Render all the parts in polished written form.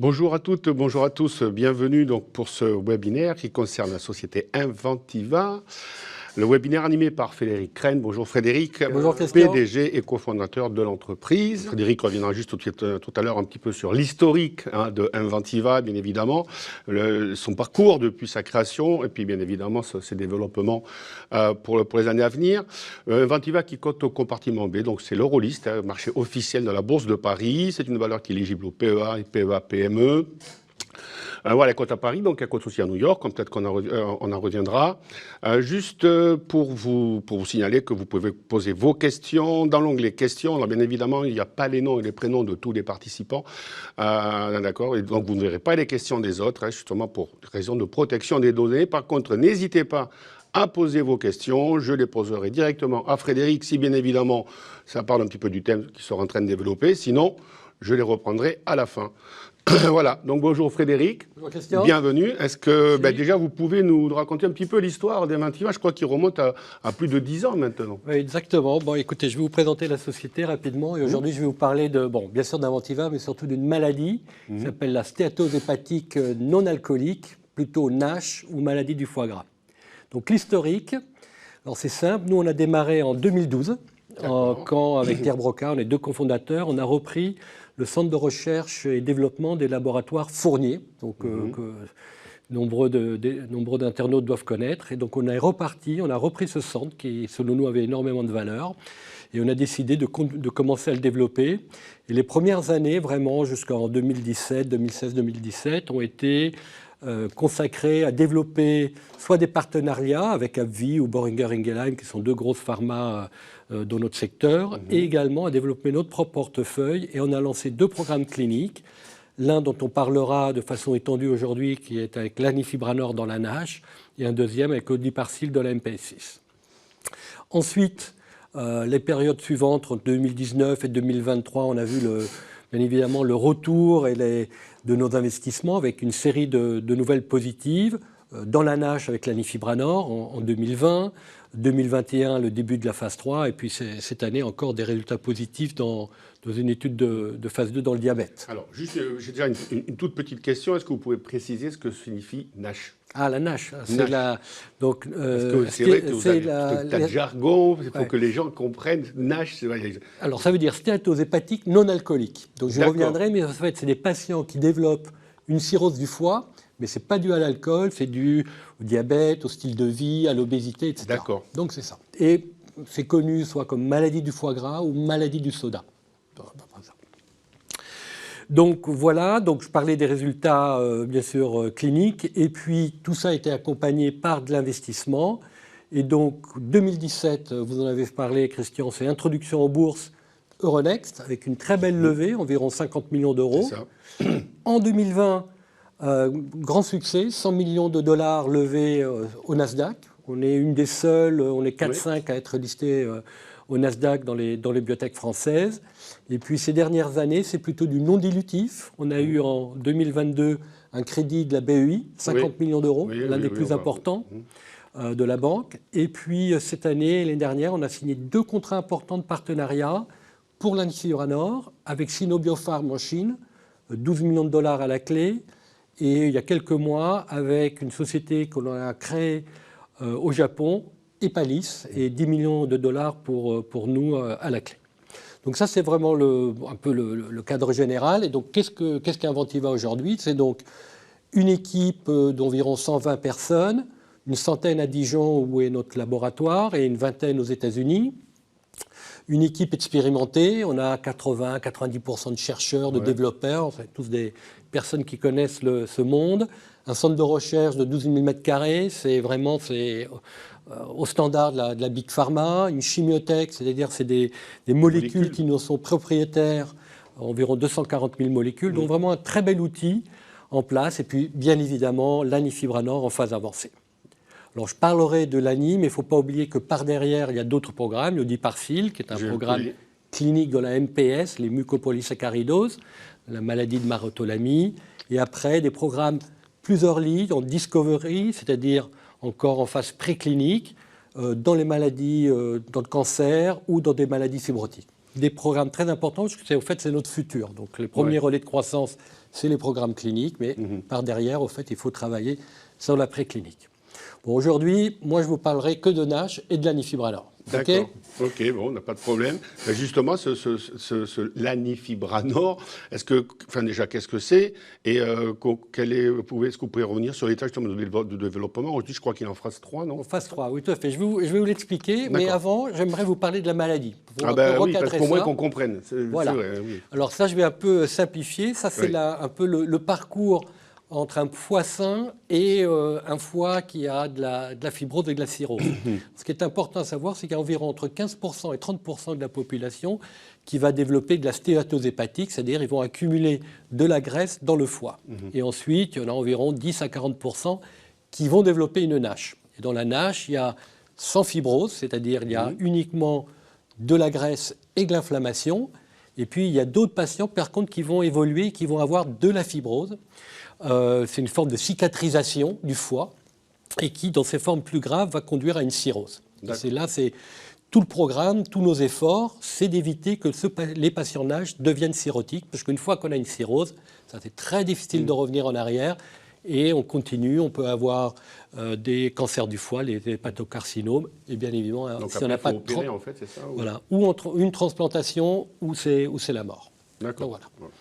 Bonjour à toutes, bonjour à tous. Bienvenue donc pour ce webinaire qui concerne la société Inventiva. Le webinaire animé par Frédéric Crenn. Bonjour Frédéric. Bonjour Christian. PDG et cofondateur de l'entreprise. Frédéric reviendra juste tout à l'heure un petit peu sur l'historique de Inventiva, bien évidemment, son parcours depuis sa création et puis bien évidemment ses développements pour les années à venir. Inventiva qui cote au compartiment B, donc c'est l'Eurolist, marché officiel de la Bourse de Paris. C'est une valeur qui est éligible au PEA et PEA-PME. Voilà, elle cote à Paris, donc elle cote aussi à New York, peut-être qu'on en reviendra. Juste pour vous signaler que vous pouvez poser vos questions dans l'onglet questions. Alors bien évidemment, il n'y a pas les noms et les prénoms de tous les participants, d'accord. Et donc vous ne verrez pas les questions des autres, justement pour raison de protection des données. Par contre, n'hésitez pas à poser vos questions. Je les poserai directement à Frédéric, si bien évidemment ça parle un petit peu du thème qu'il sera en train de développer. Sinon, je les reprendrai à la fin. Voilà, donc bonjour Frédéric, bonjour Christian. Bienvenue. Est-ce que déjà vous pouvez nous raconter un petit peu l'histoire d'Inventiva? Je crois qu'il remonte à plus de 10 ans maintenant. Oui, exactement. Bon, écoutez, je vais vous présenter la société rapidement et aujourd'hui je vais vous parler bien sûr d'Inventiva, mais surtout d'une maladie qui s'appelle la stéatose hépatique non alcoolique, plutôt NASH ou maladie du foie gras. Donc l'historique, alors c'est simple, nous on a démarré en 2012, quand avec Pierre Broca, on est deux cofondateurs, on a repris le centre de recherche et développement des laboratoires Fournier, donc, que nombreux d'internautes doivent connaître. Et donc on est reparti, on a repris ce centre qui, selon nous, avait énormément de valeur. Et on a décidé de commencer à le développer. Et les premières années, vraiment jusqu'en 2017, 2016, 2017, ont été consacrées à développer soit des partenariats avec AbbVie ou Boehringer Ingelheim, qui sont deux grosses pharma dans notre secteur, et également à développer notre propre portefeuille. Et on a lancé deux programmes cliniques. L'un dont on parlera de façon étendue aujourd'hui, qui est avec l'anifibranor dans la NASH, et un deuxième avec l'odiparcil dans la MPS6. Ensuite, les périodes suivantes, entre 2019 et 2023, on a vu bien évidemment le retour de nos investissements avec une série de nouvelles positives. Dans la NASH avec l'anifibranor en 2020, 2021 le début de la phase 3 et puis cette année encore des résultats positifs dans une étude de phase 2 dans le diabète. Alors juste, j'ai déjà une toute petite question. Est-ce que vous pouvez préciser ce que signifie NASH? Ah, la NASH, c'est la... Donc, c'est vrai que vous avez tout un tas de jargon, il faut que les gens comprennent. NASH, alors ça veut dire stéatose hépatique non alcoolique. Donc je reviendrai, mais en fait, c'est des patients qui développent une cirrhose du foie, mais ce n'est pas dû à l'alcool, c'est dû au diabète, au style de vie, à l'obésité, etc. D'accord. Donc c'est ça. Et c'est connu soit comme maladie du foie gras ou maladie du soda. Donc voilà, donc je parlais des résultats bien sûr cliniques, et puis tout ça a été accompagné par de l'investissement. Et donc 2017, vous en avez parlé Christian, c'est introduction en bourse Euronext, avec une très belle levée, environ 50 millions d'euros. En 2020, grand succès, 100 millions de dollars levés au Nasdaq. On est une des seules, on est 4-5 à être listés au Nasdaq dans les biotech françaises. Et puis ces dernières années, c'est plutôt du non dilutif. On a eu en 2022 un crédit de la BEI, 50 millions d'euros, l'un des plus importants de la banque. Et puis cette année et l'année dernière, on a signé deux contrats importants de partenariat pour l'anifibranor avec Sinobiofarm en Chine, 12 millions de dollars à la clé. Et il y a quelques mois, avec une société qu'on a créée au Japon, Hepalis, et 10 millions de dollars pour nous à la clé. Donc ça, c'est vraiment un peu le cadre général. Et donc, qu'est-ce qu'Inventiva aujourd'hui? C'est donc une équipe d'environ 120 personnes, une centaine à Dijon où est notre laboratoire et une vingtaine aux États-Unis. Une équipe expérimentée, on a 80-90% de chercheurs, de développeurs, enfin, tous des personnes qui connaissent ce monde. Un centre de recherche de 12 000 m², c'est vraiment au standard de la Big Pharma. Une chimiothèque, c'est-à-dire c'est des molécules qui nous sont propriétaires, environ 240 000 molécules. Donc vraiment un très bel outil en place. Et puis bien évidemment l'anifibranor en phase avancée. Alors, je parlerai de l'ANI, mais il ne faut pas oublier que par derrière, il y a d'autres programmes. L'odiparcil, qui est un programme clinique de la MPS, les mucopolysaccharidoses, la maladie de Marotolamie. Et après, des programmes plus early, en discovery, c'est-à-dire encore en phase préclinique, dans les maladies, dans le cancer ou dans des maladies fibrotiques. des programmes très importants, parce que c'est notre futur. Donc les premiers relais de croissance, c'est les programmes cliniques, mais par derrière, au fait, il faut travailler sur la préclinique. Bon, aujourd'hui, moi, je vous parlerai que de NASH et de l'anifibranor. D'accord. Ok, bon, on n'a pas de problème. Mais justement, l'anifibranor, déjà, qu'est-ce que c'est? Et est-ce que vous pouvez revenir sur l'état de développement? Aujourd'hui, je crois qu'il est en phase 3, non? En phase 3, oui, tout à fait. Je vais vous l'expliquer, mais avant, j'aimerais vous parler de la maladie. Oui, parce qu'au moins qu'on comprenne. Voilà. Vrai, oui. Alors ça, je vais un peu simplifier. Ça, c'est un peu le parcours entre un foie sain et un foie qui a de la fibrose et de la cirrhose. Ce qui est important à savoir, c'est qu'il y a environ entre 15% et 30% de la population qui va développer de la stéatose hépatique, c'est-à-dire ils vont accumuler de la graisse dans le foie. Et ensuite, il y en a environ 10 à 40% qui vont développer une NASH. Et dans la NASH, il y a sans fibrose, c'est-à-dire il y a uniquement de la graisse et de l'inflammation. Et puis, il y a d'autres patients, par contre, qui vont évoluer, qui vont avoir de la fibrose. C'est une forme de cicatrisation du foie et qui, dans ses formes plus graves, va conduire à une cirrhose. C'est tout le programme, tous nos efforts, c'est d'éviter que les patients NASH deviennent cirrhotiques, parce qu'une fois qu'on a une cirrhose, ça c'est très difficile de revenir en arrière, et on continue, on peut avoir des cancers du foie, les hépatocarcinomes, et bien évidemment, donc si on n'a pas opérer, en fait, c'est ça, ou une transplantation, ou c'est la mort. D'accord. Donc, voilà.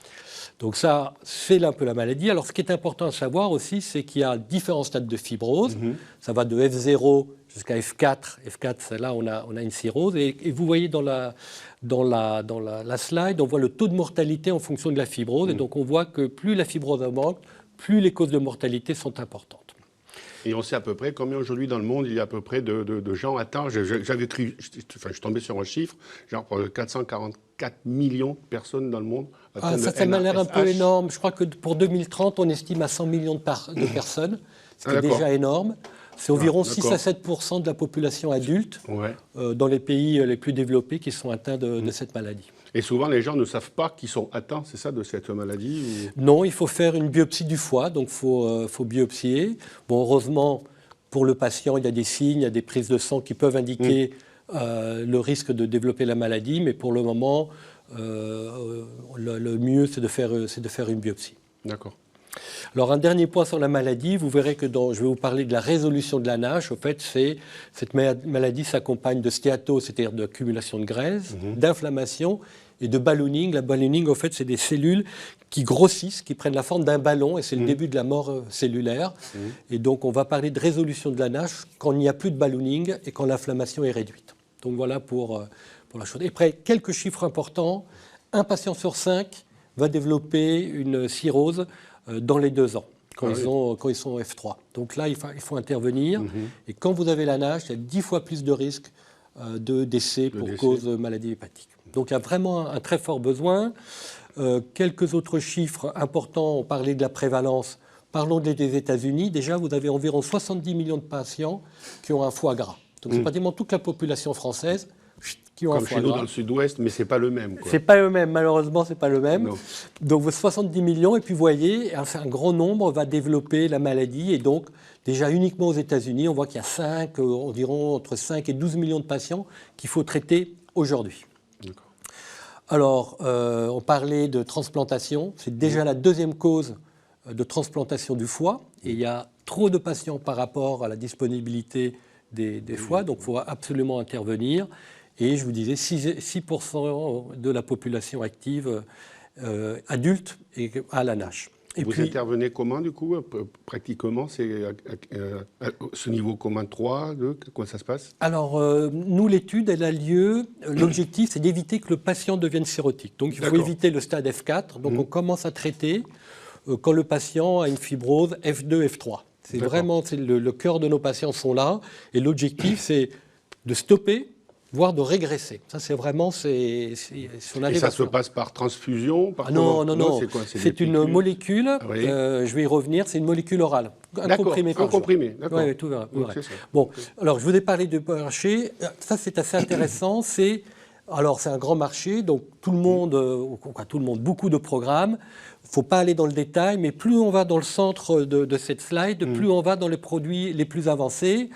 Donc ça, c'est un peu la maladie. Alors ce qui est important à savoir aussi, c'est qu'il y a différents stades de fibrose. Ça va de F0 jusqu'à F4. F4, là, on a une cirrhose. Et vous voyez dans la slide, on voit le taux de mortalité en fonction de la fibrose. Et donc on voit que plus la fibrose augmente, plus les causes de mortalité sont importantes. Et on sait à peu près combien aujourd'hui dans le monde il y a à peu près de gens atteints. Je suis tombé sur un chiffre, genre 444 millions de personnes dans le monde atteintes de NASH. Ça m'a l'air un peu énorme. Je crois que pour 2030, on estime à 100 millions de personnes, ce qui est déjà énorme. C'est environ 6 à 7% de la population adulte dans les pays les plus développés qui sont atteints de cette maladie. Et souvent, les gens ne savent pas qu'ils sont atteints, c'est ça, de cette maladie Non, il faut faire une biopsie du foie, donc il faut biopsier. Bon, heureusement, pour le patient, il y a des signes, il y a des prises de sang qui peuvent indiquer le risque de développer la maladie, mais pour le moment, le mieux, c'est de faire une biopsie. D'accord. Alors, un dernier point sur la maladie, vous verrez que je vais vous parler de la résolution de la NASH. Au fait, cette maladie s'accompagne de stéatose, c'est-à-dire d'accumulation de graisse, d'inflammation et de ballooning. La ballooning, au fait, c'est des cellules qui grossissent, qui prennent la forme d'un ballon, et c'est le début de la mort cellulaire. Et donc, on va parler de résolution de la NASH quand il n'y a plus de ballooning et quand l'inflammation est réduite. Donc, voilà pour la chose. Et après, quelques chiffres importants. Un patient sur 5 va développer une cirrhose dans les 2 ans, quand ils sont F3. Donc là, il faut intervenir. Et quand vous avez la NASH, il y a 10 fois plus de risques de décès pour cause de maladie hépatique. Donc il y a vraiment un très fort besoin. Quelques autres chiffres importants, on parlait de la prévalence. Parlons des États-Unis. Déjà, vous avez environ 70 millions de patients qui ont un foie gras. Donc c'est pratiquement toute la population française qui ont un foie gras. Comme chez nous dans le sud-ouest, mais ce n'est pas le même. C'est pas eux mêmes, malheureusement, c'est pas le même. Non. Donc 70 millions, et puis vous voyez, un grand nombre va développer la maladie, et donc déjà uniquement aux États-Unis, on voit qu'il y a environ entre 5 et 12 millions de patients qu'il faut traiter aujourd'hui. Alors, on parlait de transplantation, c'est déjà la deuxième cause de transplantation du foie, et il y a trop de patients par rapport à la disponibilité des foies, donc il faut absolument intervenir. Et je vous disais, 6% de la population active adulte a la NASH. Et vous intervenez comment, du coup, pratiquement? C'est ce niveau commun 3, 2, comment ça se passe? Alors, nous, l'étude, elle a lieu. L'objectif, c'est d'éviter que le patient devienne cirrhotique. Donc, il faut éviter le stade F4. Donc, on commence à traiter quand le patient a une fibrose F2, F3. C'est vraiment le cœur de nos patients sont là. Et l'objectif, c'est de stopper, voire de régresser. Ça, c'est vraiment... Et ça se passe par transfusion Non. C'est une molécule, je vais y revenir, c'est une molécule orale. Un comprimé par jour. D'accord. Oui, tout verra. Bon, alors je vous ai parlé du marché. Ça, c'est assez intéressant. C'est un grand marché, donc tout le monde, beaucoup de programmes. Il ne faut pas aller dans le détail, mais plus on va dans le centre de cette slide, plus on va dans les produits les plus avancés.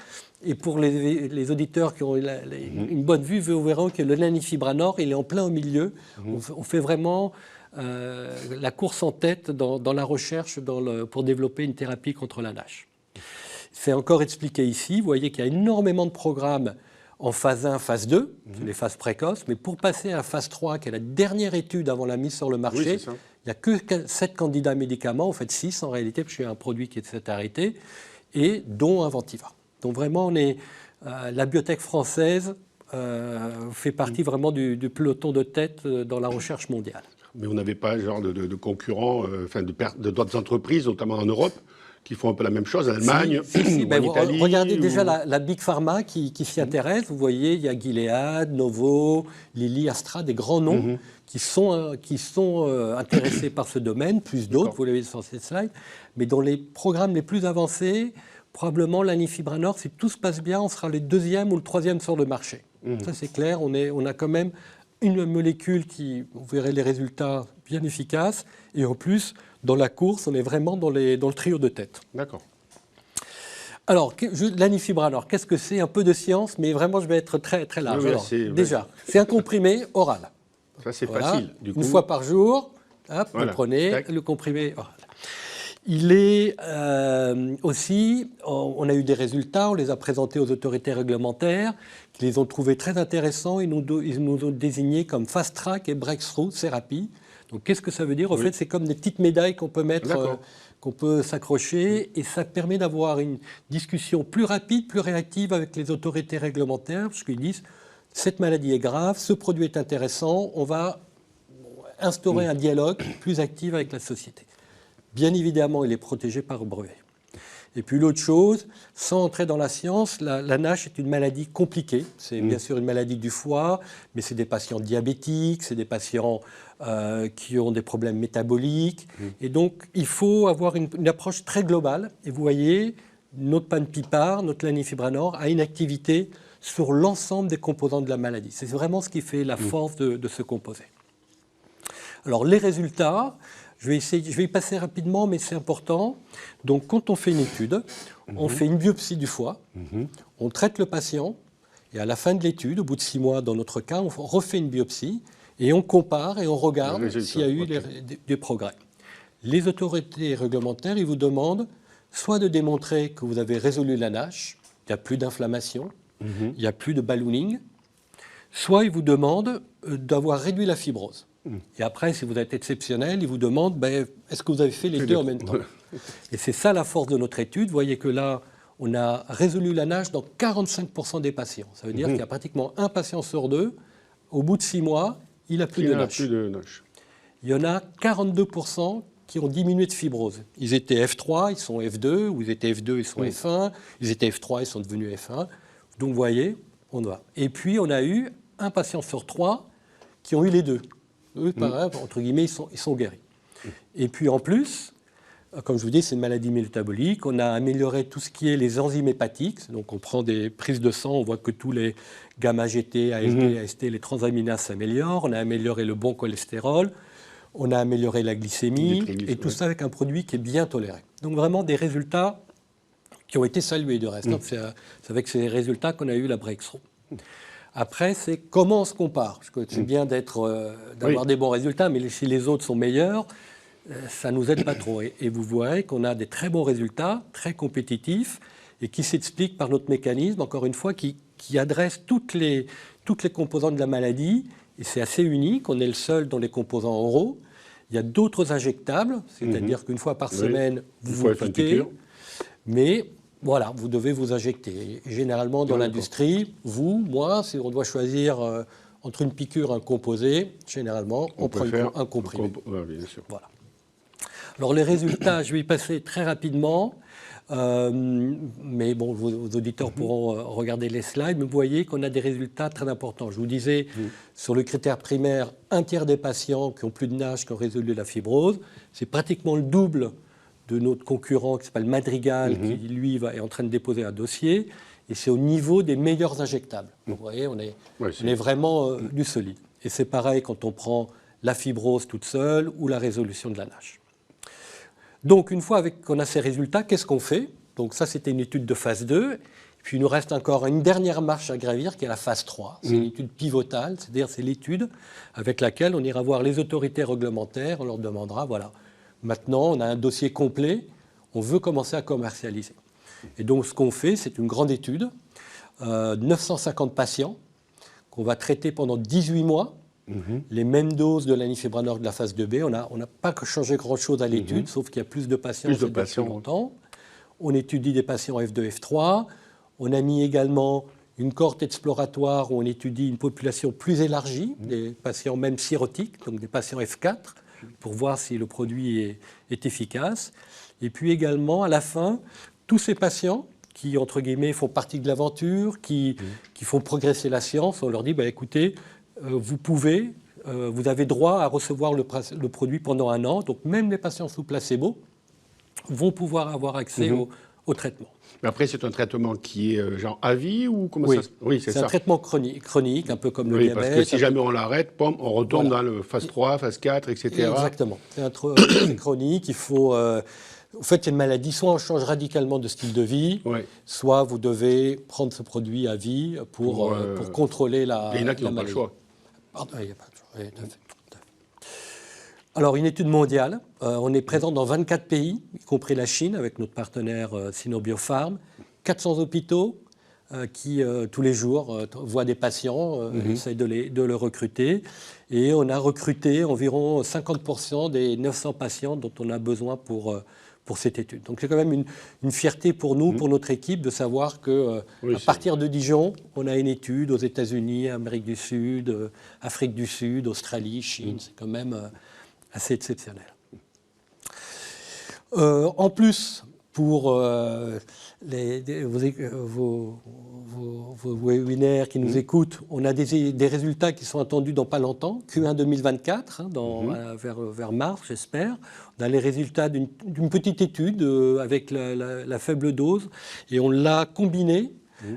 Et pour les auditeurs qui ont une bonne vue, vous verrez que le lanifibranor, il est en plein au milieu. On fait vraiment la course en tête dans la recherche pour développer une thérapie contre la NASH. C'est encore expliqué ici. Vous voyez qu'il y a énormément de programmes en phase 1, phase 2, les phases précoces. Mais pour passer à la phase 3, qui est la dernière étude avant la mise sur le marché, il n'y a que 7 candidats médicaments, en fait 6 en réalité, parce qu'il y a un produit qui s'est arrêté, et dont Inventiva. Donc vraiment, la biotech française fait partie vraiment du peloton de tête dans la recherche mondiale. Mais vous n'avez pas un genre de concurrents, d'autres entreprises, notamment en Europe, qui font un peu la même chose, en Allemagne, ou en Italie. Regardez déjà la Big Pharma qui s'y intéresse. Vous voyez, il y a Gilead, Novo, Lilly, Astra, des grands noms qui sont intéressés par ce domaine, plus d'autres, vous l'avez sur cette slide. Mais dans les programmes les plus avancés, probablement lanifibranor, si tout se passe bien, on sera le 2e ou le 3e sur le marché. Ça c'est clair, on a quand même une molécule qui, vous verrez les résultats, bien efficace. Et en plus, dans la course, on est vraiment dans le trio de tête. D'accord. Alors, lanifibranor, qu'est-ce que c'est? Un peu de science, mais vraiment, je vais être très, très large. Oui, Alors, déjà, c'est un comprimé oral. Ça, c'est facile. Du coup. Une fois par jour, hop, vous prenez le comprimé oral. Il est aussi, on a eu des résultats, on les a présentés aux autorités réglementaires, qui les ont trouvés très intéressants. Ils nous ont désignés comme Fast Track et Breakthrough Therapy. Donc qu'est-ce que ça veut dire? En fait, c'est comme des petites médailles qu'on peut mettre, qu'on peut s'accrocher, et ça permet d'avoir une discussion plus rapide, plus réactive avec les autorités réglementaires, parce qu'ils disent cette maladie est grave, ce produit est intéressant, on va instaurer un dialogue plus actif avec la société. Bien évidemment, il est protégé par brevet. Et puis l'autre chose, sans entrer dans la science, la NASH est une maladie compliquée. C'est bien sûr une maladie du foie, mais c'est des patients diabétiques, c'est des patients qui ont des problèmes métaboliques. Et donc, il faut avoir une approche très globale. Et vous voyez, notre panpipar, notre lanifibranor, a une activité sur l'ensemble des composants de la maladie. C'est vraiment ce qui fait la force de ce composé. Alors, les résultats... Je vais y passer rapidement, mais c'est important. Donc, quand on fait une étude, on fait une biopsie du foie, on traite le patient, et à la fin de l'étude, au bout de 6 mois, dans notre cas, on refait une biopsie, et on compare et on regarde s'il y a eu des progrès. Les autorités réglementaires, ils vous demandent soit de démontrer que vous avez résolu la NASH, il n'y a plus d'inflammation, il n'y a plus de ballooning, soit ils vous demandent d'avoir réduit la fibrose. Et après, si vous êtes exceptionnel, ils vous demandent est-ce que vous avez fait les deux en même temps? Et c'est ça la force de notre étude. Vous voyez que là, on a résolu la NASH dans 45% des patients. Ça veut dire qu'il y a pratiquement un patient sur 2, au bout de 6 mois, il n'a plus de NASH. Il y en a 42% qui ont diminué de fibrose. Ils étaient F3, ils sont F2, ou ils étaient F2, ils sont F1, ils étaient F3, ils sont devenus F1. Donc vous voyez, on va. Et puis on a eu un patient sur 3 qui ont eu les deux. Eux, pareil, entre guillemets, ils sont guéris. Et puis en plus, comme je vous dis, c'est une maladie métabolique. On a amélioré tout ce qui est les enzymes hépatiques. Donc on prend des prises de sang, on voit que tous les gamma-GT, ALT, AST, les transaminases s'améliorent. On a amélioré le bon cholestérol. On a amélioré la glycémie. Et tout ça avec un produit qui est bien toléré. Donc vraiment des résultats qui ont été salués du reste. C'est avec ces résultats qu'on a eu la breakthrough. Après, c'est comment on se compare. Parce que c'est bien d'avoir des bons résultats, mais si les autres sont meilleurs, ça ne nous aide pas trop. Et vous voyez qu'on a des très bons résultats, très compétitifs, et qui s'expliquent par notre mécanisme, encore une fois, qui adresse toutes les composantes de la maladie. Et c'est assez unique. On est le seul dans les composants oraux. Il y a d'autres injectables, c'est-à-dire qu'une fois par semaine, vous piquez. Mais... voilà, vous devez vous injecter. Généralement, dans l'industrie, moi, si on doit choisir entre une piqûre et un composé, généralement, on prend un comprimé. Bien sûr. Voilà. Alors, les résultats, je vais y passer très rapidement. Mais bon, vos auditeurs pourront regarder les slides. Mais vous voyez qu'on a des résultats très importants. Je vous disais, sur le critère primaire, 1/3 des patients qui ont plus de NASH, qui ont résolu la fibrose. C'est pratiquement le double de notre concurrent qui s'appelle Madrigal, qui lui est en train de déposer un dossier, et c'est au niveau des meilleurs injectables. Vous voyez, on est vraiment du solide. Et c'est pareil quand on prend la fibrose toute seule ou la résolution de la NASH. Donc une fois qu'on a ces résultats, qu'est-ce qu'on fait? Donc ça, c'était une étude de phase 2. Puis il nous reste encore une dernière marche à gravir qui est la phase 3. C'est une étude pivotale, c'est-à-dire c'est l'étude avec laquelle on ira voir les autorités réglementaires, on leur demandera, voilà, maintenant on a un dossier complet, on veut commencer à commercialiser. Et donc ce qu'on fait, c'est une grande étude, 950 patients qu'on va traiter pendant 18 mois, les mêmes doses de l'anifibranor de la phase 2B. On n'a pas changé grand-chose à l'étude, sauf qu'il y a plus de patients depuis longtemps. On étudie des patients F2, F3. On a mis également une cohorte exploratoire où on étudie une population plus élargie, des patients même cirrhotiques, donc des patients F4, pour voir si le produit est efficace. Et puis également, à la fin, tous ces patients qui, entre guillemets, font partie de l'aventure, qui font progresser la science, on leur dit, bah, écoutez, vous avez droit à recevoir le produit pendant 1 an. Donc même les patients sous placebo vont pouvoir avoir accès au traitement. Mais après, c'est un traitement qui est genre à vie ou comment Oui, ça se... Oui, c'est ça. un traitement chronique, un peu comme le diabète. Parce que si jamais on l'arrête, on retombe dans le phase 3, phase 4, etc. Exactement. C'est un traitement chronique. Il faut... En fait, c'est une maladie. Soit on change radicalement de style de vie, soit vous devez prendre ce produit à vie pour contrôler la maladie. Il y en a qui n'ont pas le choix. Pardon, il n'y a pas de choix. Oui, tout à fait. Alors, une étude mondiale. On est présent dans 24 pays, y compris la Chine, avec notre partenaire Sinobiofarm. 400 hôpitaux qui, tous les jours, voient des patients, essayent de les recruter. Et on a recruté environ 50% des 900 patients dont on a besoin pour cette étude. Donc c'est quand même une fierté pour nous, pour notre équipe, de savoir qu'à partir de Dijon, on a une étude aux États-Unis, Amérique du Sud, Afrique du Sud, Australie, Chine. C'est quand même assez exceptionnel. En plus, pour vos webinaires qui nous écoutent, on a des résultats qui sont attendus dans pas longtemps, Q1 2024, vers mars, j'espère. On a les résultats d'une petite étude avec la faible dose, et on l'a combiné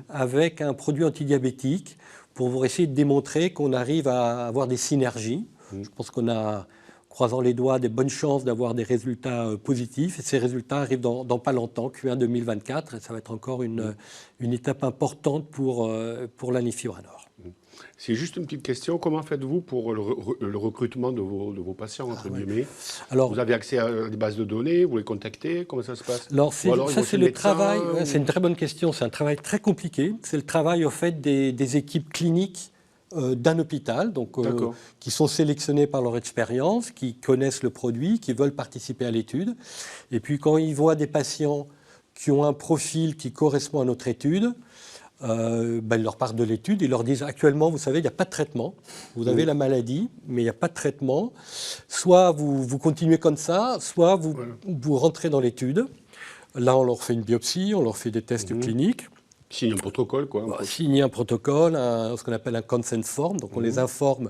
avec un produit antidiabétique pour essayer de démontrer qu'on arrive à avoir des synergies. Je pense qu'on a, croisant les doigts, des bonnes chances d'avoir des résultats positifs. Et ces résultats arrivent dans pas longtemps, Q1 2024, et ça va être encore une étape importante pour l'anifibranor. C'est juste une petite question. Comment faites-vous pour le recrutement de vos patients, entre guillemets ? Alors, vous avez accès à des bases de données, vous les contactez, comment ça se passe ? Alors, ça, c'est le travail. C'est une très bonne question. C'est un travail très compliqué. C'est le travail, au fait, des équipes cliniques d'un hôpital, donc, qui sont sélectionnés par leur expérience, qui connaissent le produit, qui veulent participer à l'étude. Et puis quand ils voient des patients qui ont un profil qui correspond à notre étude, ils leur parlent de l'étude, ils leur disent actuellement, vous savez, il n'y a pas de traitement, vous avez la maladie, mais il n'y a pas de traitement. Soit vous continuez comme ça, soit vous rentrez dans l'étude. Là, on leur fait une biopsie, on leur fait des tests cliniques. Signe un protocole, quoi. Signe un protocole, ce qu'on appelle un consent form. Donc on les informe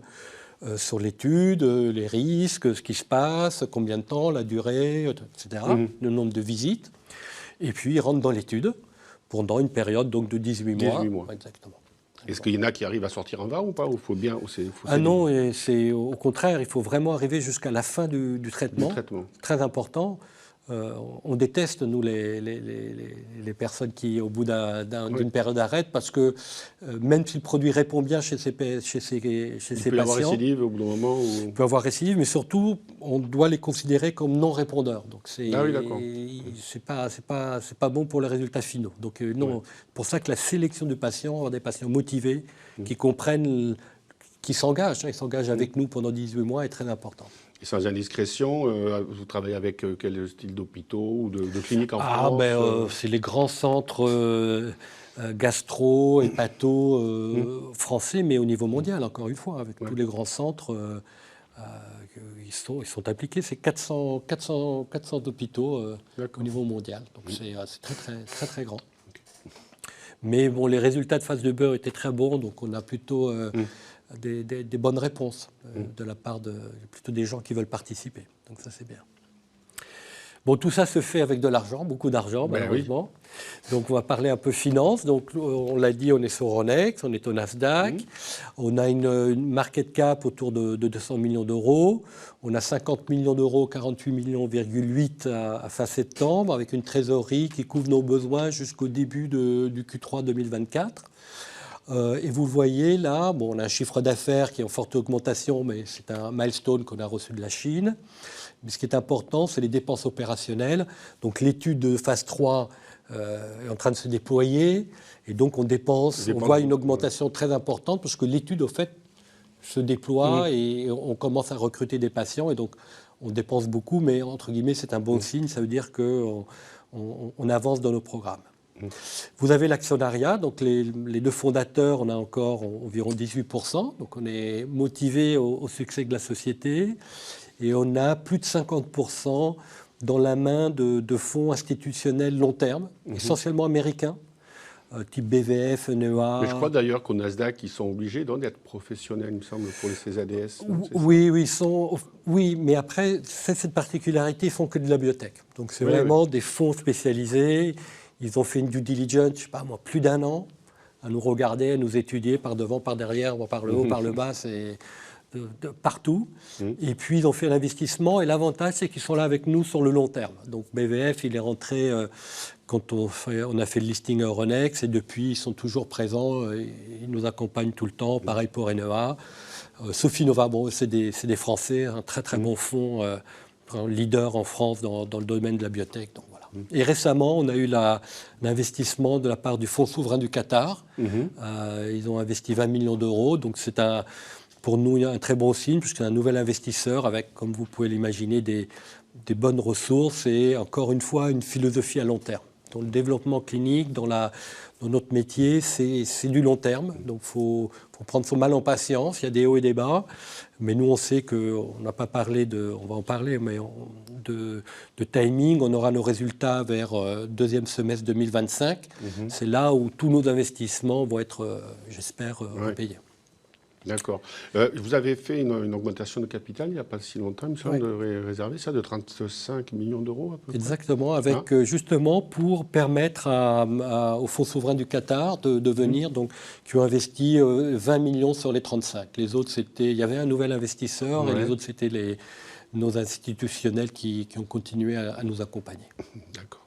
sur l'étude, les risques, ce qui se passe, combien de temps, la durée, etc., le nombre de visites. Et puis ils rentrent dans l'étude pendant une période donc, de 18 mois. 18 mois. Exactement. Est-ce qu'il y en a qui arrivent à sortir en 20 ou pas, ou faut bien, non, et c'est au contraire, il faut vraiment arriver jusqu'à la fin du traitement. Très important. On déteste, nous, les personnes qui, au bout d'une période, arrêtent, parce que même si le produit répond bien chez ces patients... Il peut avoir récidive au bout d'un moment Il peut avoir récidive, mais surtout, on doit les considérer comme non-répondeurs. Donc, c'est pas bon pour les résultats finaux. Donc, non, pour ça que la sélection du patient, avoir des patients motivés, qui comprennent, qui s'engagent, ils s'engagent avec nous pendant 18 mois, est très important. Et sans indiscrétion, vous travaillez avec quel style d'hôpitaux ou de cliniques en France C'est les grands centres gastro, hépato français, mais au niveau mondial, encore une fois, avec tous les grands centres, ils sont appliqués. C'est 400 hôpitaux au niveau mondial. Donc c'est très, très, très, très grand. Mais bon, les résultats de phase de beurre étaient très bons, donc on a plutôt... Des bonnes réponses de la part plutôt des gens qui veulent participer. Donc ça, c'est bien. Bon, tout ça se fait avec de l'argent, beaucoup d'argent, malheureusement. Donc on va parler un peu finance. Donc on l'a dit, on est sur Euronext, on est au Nasdaq. On a une market cap autour de 200 millions d'euros. On a 50 millions d'euros, 48,8 millions à fin septembre, avec une trésorerie qui couvre nos besoins jusqu'au début du Q3 2024. Et vous le voyez là, bon, on a un chiffre d'affaires qui est en forte augmentation, mais c'est un milestone qu'on a reçu de la Chine. Mais ce qui est important, c'est les dépenses opérationnelles. Donc l'étude de phase 3 est en train de se déployer. Et donc on voit une augmentation très importante parce que l'étude, au fait, se déploie et on commence à recruter des patients. Et donc on dépense beaucoup, mais entre guillemets, c'est un bon signe. Ça veut dire qu'on avance dans nos programmes. Vous avez l'actionnariat, donc les deux fondateurs, on a encore environ 18%, donc on est motivé au succès de la société et on a plus de 50% dans la main de fonds institutionnels long terme, essentiellement américains, type BVF, NEA. Mais je crois d'ailleurs qu'au Nasdaq, ils sont obligés d'être professionnels, il me semble, pour les CZDS. Oui, mais après, cette particularité, ils font que de la biotech. Donc c'est vraiment des fonds spécialisés. Ils ont fait une due diligence, je sais pas moi, plus d'1 an, à nous regarder, à nous étudier par devant, par derrière, par le haut, par le bas, c'est partout. Et puis ils ont fait l'investissement et l'avantage c'est qu'ils sont là avec nous sur le long terme. Donc BVF, il est rentré quand on a fait le listing à Euronext et depuis ils sont toujours présents, ils nous accompagnent tout le temps. Pareil pour NEA. Sofinnova, bon, c'est des Français, un très très bon fonds, leader en France dans le domaine de la biotech. Donc, voilà. Et récemment, on a eu l'investissement de la part du Fonds souverain du Qatar. Ils ont investi 20 millions d'euros. Donc c'est pour nous un très bon signe, puisque c'est un nouvel investisseur avec, comme vous pouvez l'imaginer, des bonnes ressources et encore une fois une philosophie à long terme. Dans le développement clinique, dans notre métier, c'est du long terme. Donc il faut prendre son mal en patience. Il y a des hauts et des bas. Mais nous, on sait qu'on n'a pas parlé on va en parler, mais de timing. On aura nos résultats vers deuxième semestre 2025. C'est là où tous nos investissements vont être, j'espère, repayés. D'accord. Vous avez fait une augmentation de capital il n'y a pas si longtemps, il me semble, de réserver ça de 35 millions d'euros à peu près. Exactement, avec justement pour permettre au Fonds souverain du Qatar de venir, donc, qui ont investi 20 millions sur les 35. Les autres, il y avait un nouvel investisseur et les autres, c'était nos institutionnels qui ont continué à nous accompagner. D'accord.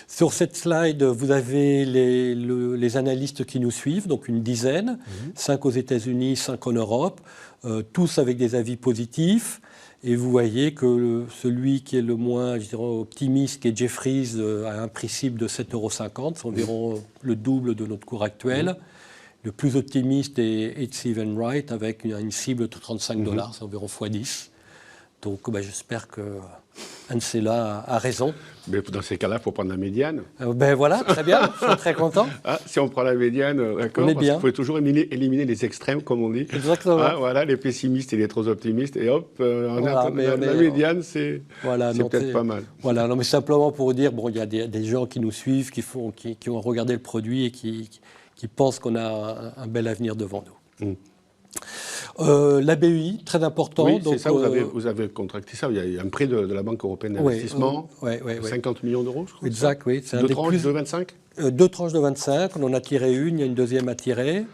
Sur cette slide, vous avez les analystes qui nous suivent, donc une dizaine, 5 aux États-Unis, 5 en Europe, tous avec des avis positifs. Et vous voyez que celui qui est le moins, je dirais, optimiste, qui est Jefferies, a un prix cible de 7,50 €, c'est environ le double de notre cours actuel. Le plus optimiste est H.C. Wainwright avec une cible de 35 $, c'est environ x10. Donc j'espère que Ancela a raison. Mais dans ces cas-là, il faut prendre la médiane. Voilà, très bien, je suis très content. Si on prend la médiane, d'accord, parce qu'il faut toujours éliminer les extrêmes, comme on dit. Exactement. Voilà, les pessimistes et les trop optimistes, et hop, la médiane, c'est peut-être pas mal. Voilà, non, mais simplement pour dire, il y a des gens qui nous suivent, qui ont regardé le produit et qui pensent qu'on a un bel avenir devant nous. La BEI, très important. Oui, donc, c'est ça, vous avez contracté ça. Il y a un prêt de la Banque européenne d'investissement, 50 millions d'euros, je crois. Exact, oui. C'est deux tranches de 25 2 tranches de 25, on en a tiré une, il y a une deuxième à tirer.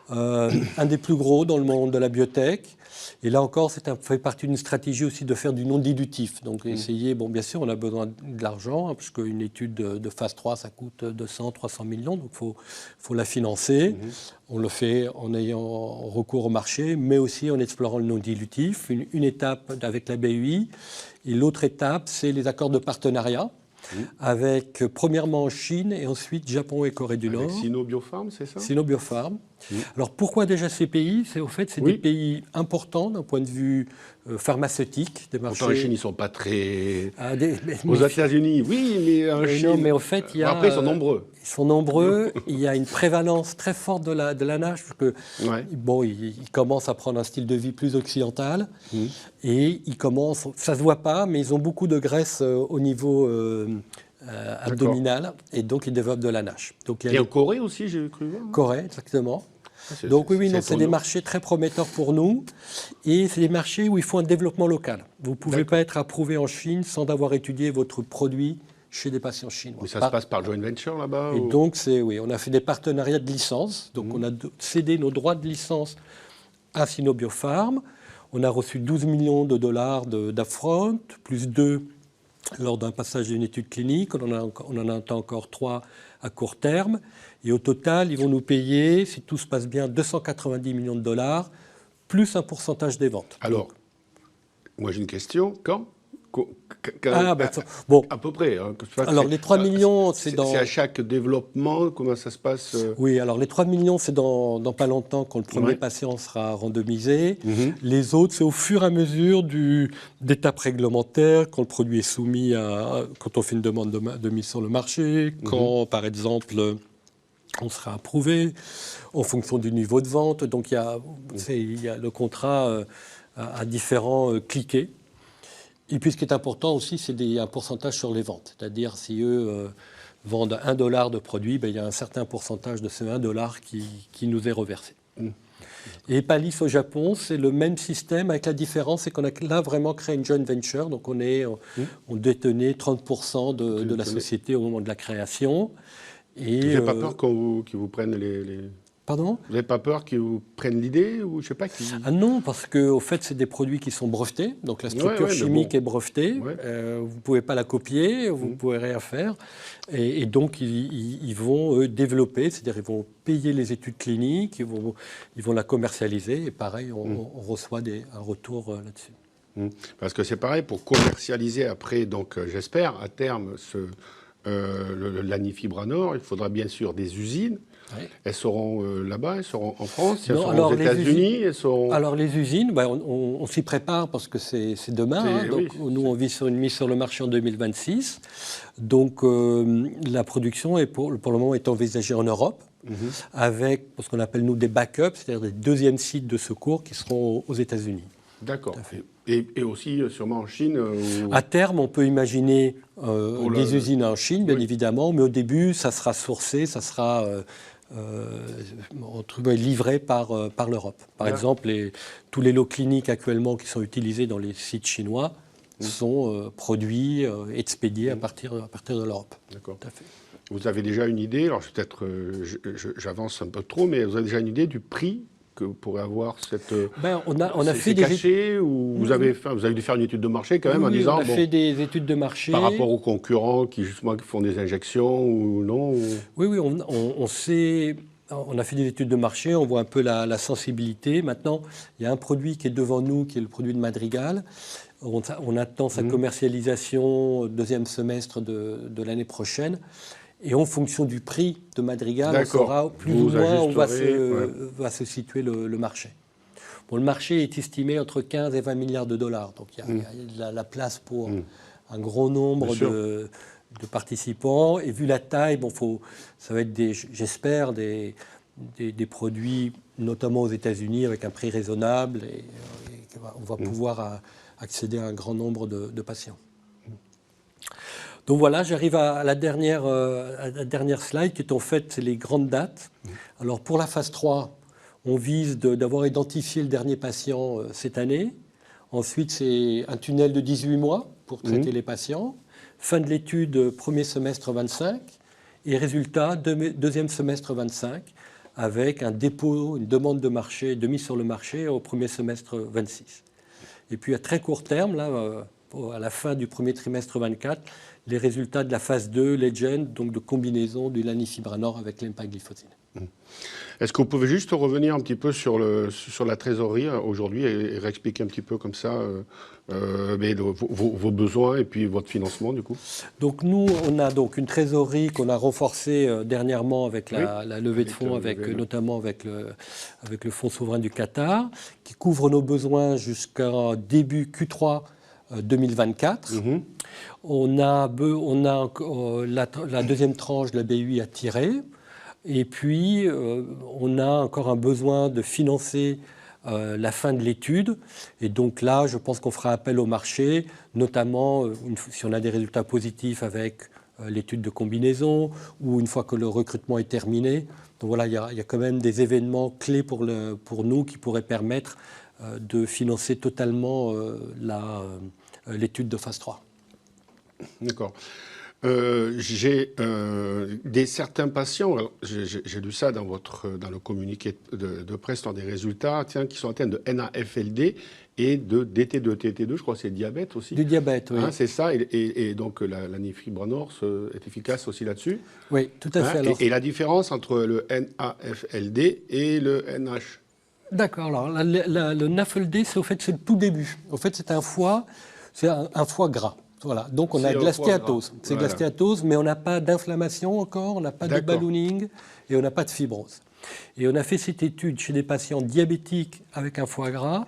Un des plus gros dans le monde de la biotech. Et là encore, ça fait partie d'une stratégie aussi de faire du non-dilutif. Donc essayer, bien sûr, on a besoin de l'argent, parce qu'une étude de phase 3, ça coûte 200, 300 millions, donc il faut la financer. On le fait en ayant recours au marché, mais aussi en explorant le non-dilutif. Une étape avec la BEI, et l'autre étape, c'est les accords de partenariat. Avec premièrement en Chine et ensuite Japon et Corée du Nord. Avec Sino-Biopharm, c'est ça? Sino-Biopharm. Alors pourquoi déjà ces pays? C'est des pays importants d'un point de vue pharmaceutique, des marchés. En Chine, ils ne sont pas très. Aux États-Unis, oui, mais en Chine. Non, mais au fait, après, ils sont nombreux. Ils sont nombreux. Il y a une prévalence très forte de la nage, parce que ils commencent à prendre un style de vie plus occidental, et ils commencent. Ça se voit pas, mais ils ont beaucoup de graisse au niveau abdominal, et donc ils développent de la nage. Et en Corée aussi, j'ai cru voir. Corée, exactement. Donc c'est des marchés très prometteurs pour nous, et c'est des marchés où il faut un développement local. Vous ne pouvez pas être approuvé en Chine sans avoir étudié votre produit chez des patients chinois. Mais ça se passe par joint venture là-bas Et donc, oui, on a fait des partenariats de licence. Donc, on a cédé nos droits de licence à Sinobiofarm. On a reçu 12 millions de dollars d'upfront, plus 2 lors d'un passage d'une étude clinique. On en attend encore 3 à court terme. Et au total, ils vont nous payer, si tout se passe bien, 290 millions de dollars, plus un pourcentage des ventes. Alors, moi j'ai une question. Quand bon. À peu près. Hein, alors, les 3 millions, c'est à chaque développement. Comment ça se passe Oui, alors les 3 millions, c'est dans pas longtemps quand le premier patient sera randomisé. Les autres, c'est au fur et à mesure d'étapes réglementaires, quand le produit est soumis quand on fait une demande de mise sur le marché, quand, par exemple, on sera approuvé, en fonction du niveau de vente. Donc, il y a le contrat à différents cliquets. Et puis, ce qui est important aussi, c'est un pourcentage sur les ventes. C'est-à-dire, si eux vendent $1 de produit, il y a un certain pourcentage de ce $1 qui nous est reversé. Et Epalis au Japon, c'est le même système, avec la différence, c'est qu'on a là vraiment créé une joint venture. Donc, on détenait 30% de la société au moment de la création. Et vous n'avez pas peur qu'ils vous prennent les... Pardon ? Vous n'avez pas peur qu'ils vous prennent l'idée ou je sais pas Ah non, parce qu'au fait, c'est des produits qui sont brevetés. Donc la structure chimique est brevetée. Vous ne pouvez pas la copier, vous ne pouvez rien faire. Et donc, ils vont développer, c'est-à-dire ils vont payer les études cliniques, ils vont la commercialiser. Et pareil, on reçoit un retour là-dessus. Parce que c'est pareil, pour commercialiser après, donc j'espère, à terme, l'anifibranor, il faudra bien sûr des usines. Oui. Elles seront là-bas, elles seront en France, elles seront aux États-Unis. Alors les usines, on s'y prépare parce que c'est demain. Donc nous, on vise sur une mise sur le marché en 2026. Donc la production pour le moment est envisagée en Europe, avec ce qu'on appelle nous des backups, c'est-à-dire des deuxièmes sites de secours qui seront aux États-Unis. D'accord. Et aussi sûrement en Chine À terme, on peut imaginer des usines en Chine, bien évidemment, mais au début, ça sera sourcé, ça sera livré par l'Europe. Par exemple, tous les lots cliniques actuellement qui sont utilisés dans les sites chinois sont produits, expédiés à partir de l'Europe. D'accord. Tout à fait. Vous avez déjà une idée, alors peut-être j'avance un peu trop, mais vous avez déjà une idée du prix que vous pourrez avoir on a fait des caché ou vous avez dû faire une étude de marché quand même en disant on a fait des études de marché par rapport aux concurrents qui justement font des injections ou non Oui, on sait. On a fait des études de marché, on voit un peu la sensibilité. Maintenant, il y a un produit qui est devant nous, qui est le produit de Madrigal. On attend sa commercialisation au deuxième semestre de l'année prochaine. Et en fonction du prix de Madrigal, on saura plus ou moins où va se situer le marché. Bon, le marché est estimé entre 15 et 20 milliards de dollars. Donc il y a la place pour un gros nombre de participants. Et vu la taille, ça va être, j'espère, des produits, notamment aux États-Unis, avec un prix raisonnable. Et on va pouvoir accéder à un grand nombre de patients. Donc voilà, j'arrive à la dernière slide, qui est en fait les grandes dates. Alors pour la phase 3, on vise d'avoir identifié le dernier patient cette année. Ensuite, c'est un tunnel de 18 mois pour traiter les patients. Fin de l'étude, premier semestre 25. Et résultat, deuxième semestre 25, avec un dépôt, une demande de marché, de mise sur le marché au premier semestre 26. Et puis à très court terme, là, à la fin du premier trimestre 24, les résultats de la phase 2, Legend, donc de combinaison du lanifibranor avec l'empagliflozin. Est-ce que vous pouvez juste revenir un petit peu sur la trésorerie aujourd'hui et réexpliquer un petit peu comme ça vos besoins et puis votre financement du coup? Donc nous, on a donc une trésorerie qu'on a renforcée dernièrement avec la levée de fonds, notamment avec le Fonds souverain du Qatar, qui couvre nos besoins jusqu'à début Q3 2024. On a la deuxième tranche de la BUI à tirer. Et puis, on a encore un besoin de financer la fin de l'étude. Et donc là, je pense qu'on fera appel au marché, notamment si on a des résultats positifs avec l'étude de combinaison ou une fois que le recrutement est terminé. Donc voilà, il y a quand même des événements clés pour nous qui pourraient permettre de financer totalement l'étude de phase 3. D'accord. J'ai certains patients, alors, j'ai lu ça dans le communiqué de presse, dans des résultats, qui sont atteints de NAFLD et de DT2, TT2, je crois que c'est diabète aussi. Du diabète, oui. C'est ça, et donc l'anifibranor est efficace aussi là-dessus. Oui, tout à fait. Et la différence entre le NAFLD et le NH? D'accord, alors le NAFLD, c'est le tout début. En fait, c'est un foie gras. Voilà, donc on a de la stéatose. C'est de la stéatose, mais on n'a pas d'inflammation encore, on n'a pas de ballooning et on n'a pas de fibrose. Et on a fait cette étude chez des patients diabétiques avec un foie gras,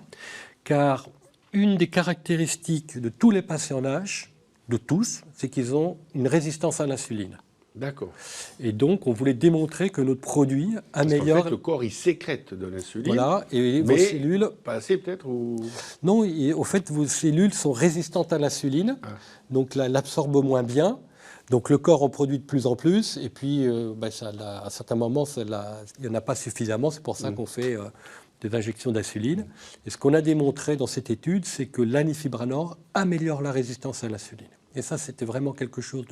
car une des caractéristiques de tous les patients NASH, de tous, c'est qu'ils ont une résistance à l'insuline. D'accord. Et donc, on voulait démontrer que notre produit améliore... En fait, le corps, il sécrète de l'insuline. Voilà, et vos cellules... pas assez peut-être ou... Non, au fait, vos cellules sont résistantes à l'insuline, donc l'absorbent moins bien. Donc le corps en produit de plus en plus, et puis à certains moments, il n'y en a pas suffisamment, c'est pour ça qu'on fait des injections d'insuline. Et ce qu'on a démontré dans cette étude, c'est que l'anifibranor améliore la résistance à l'insuline. Et ça, c'était vraiment quelque chose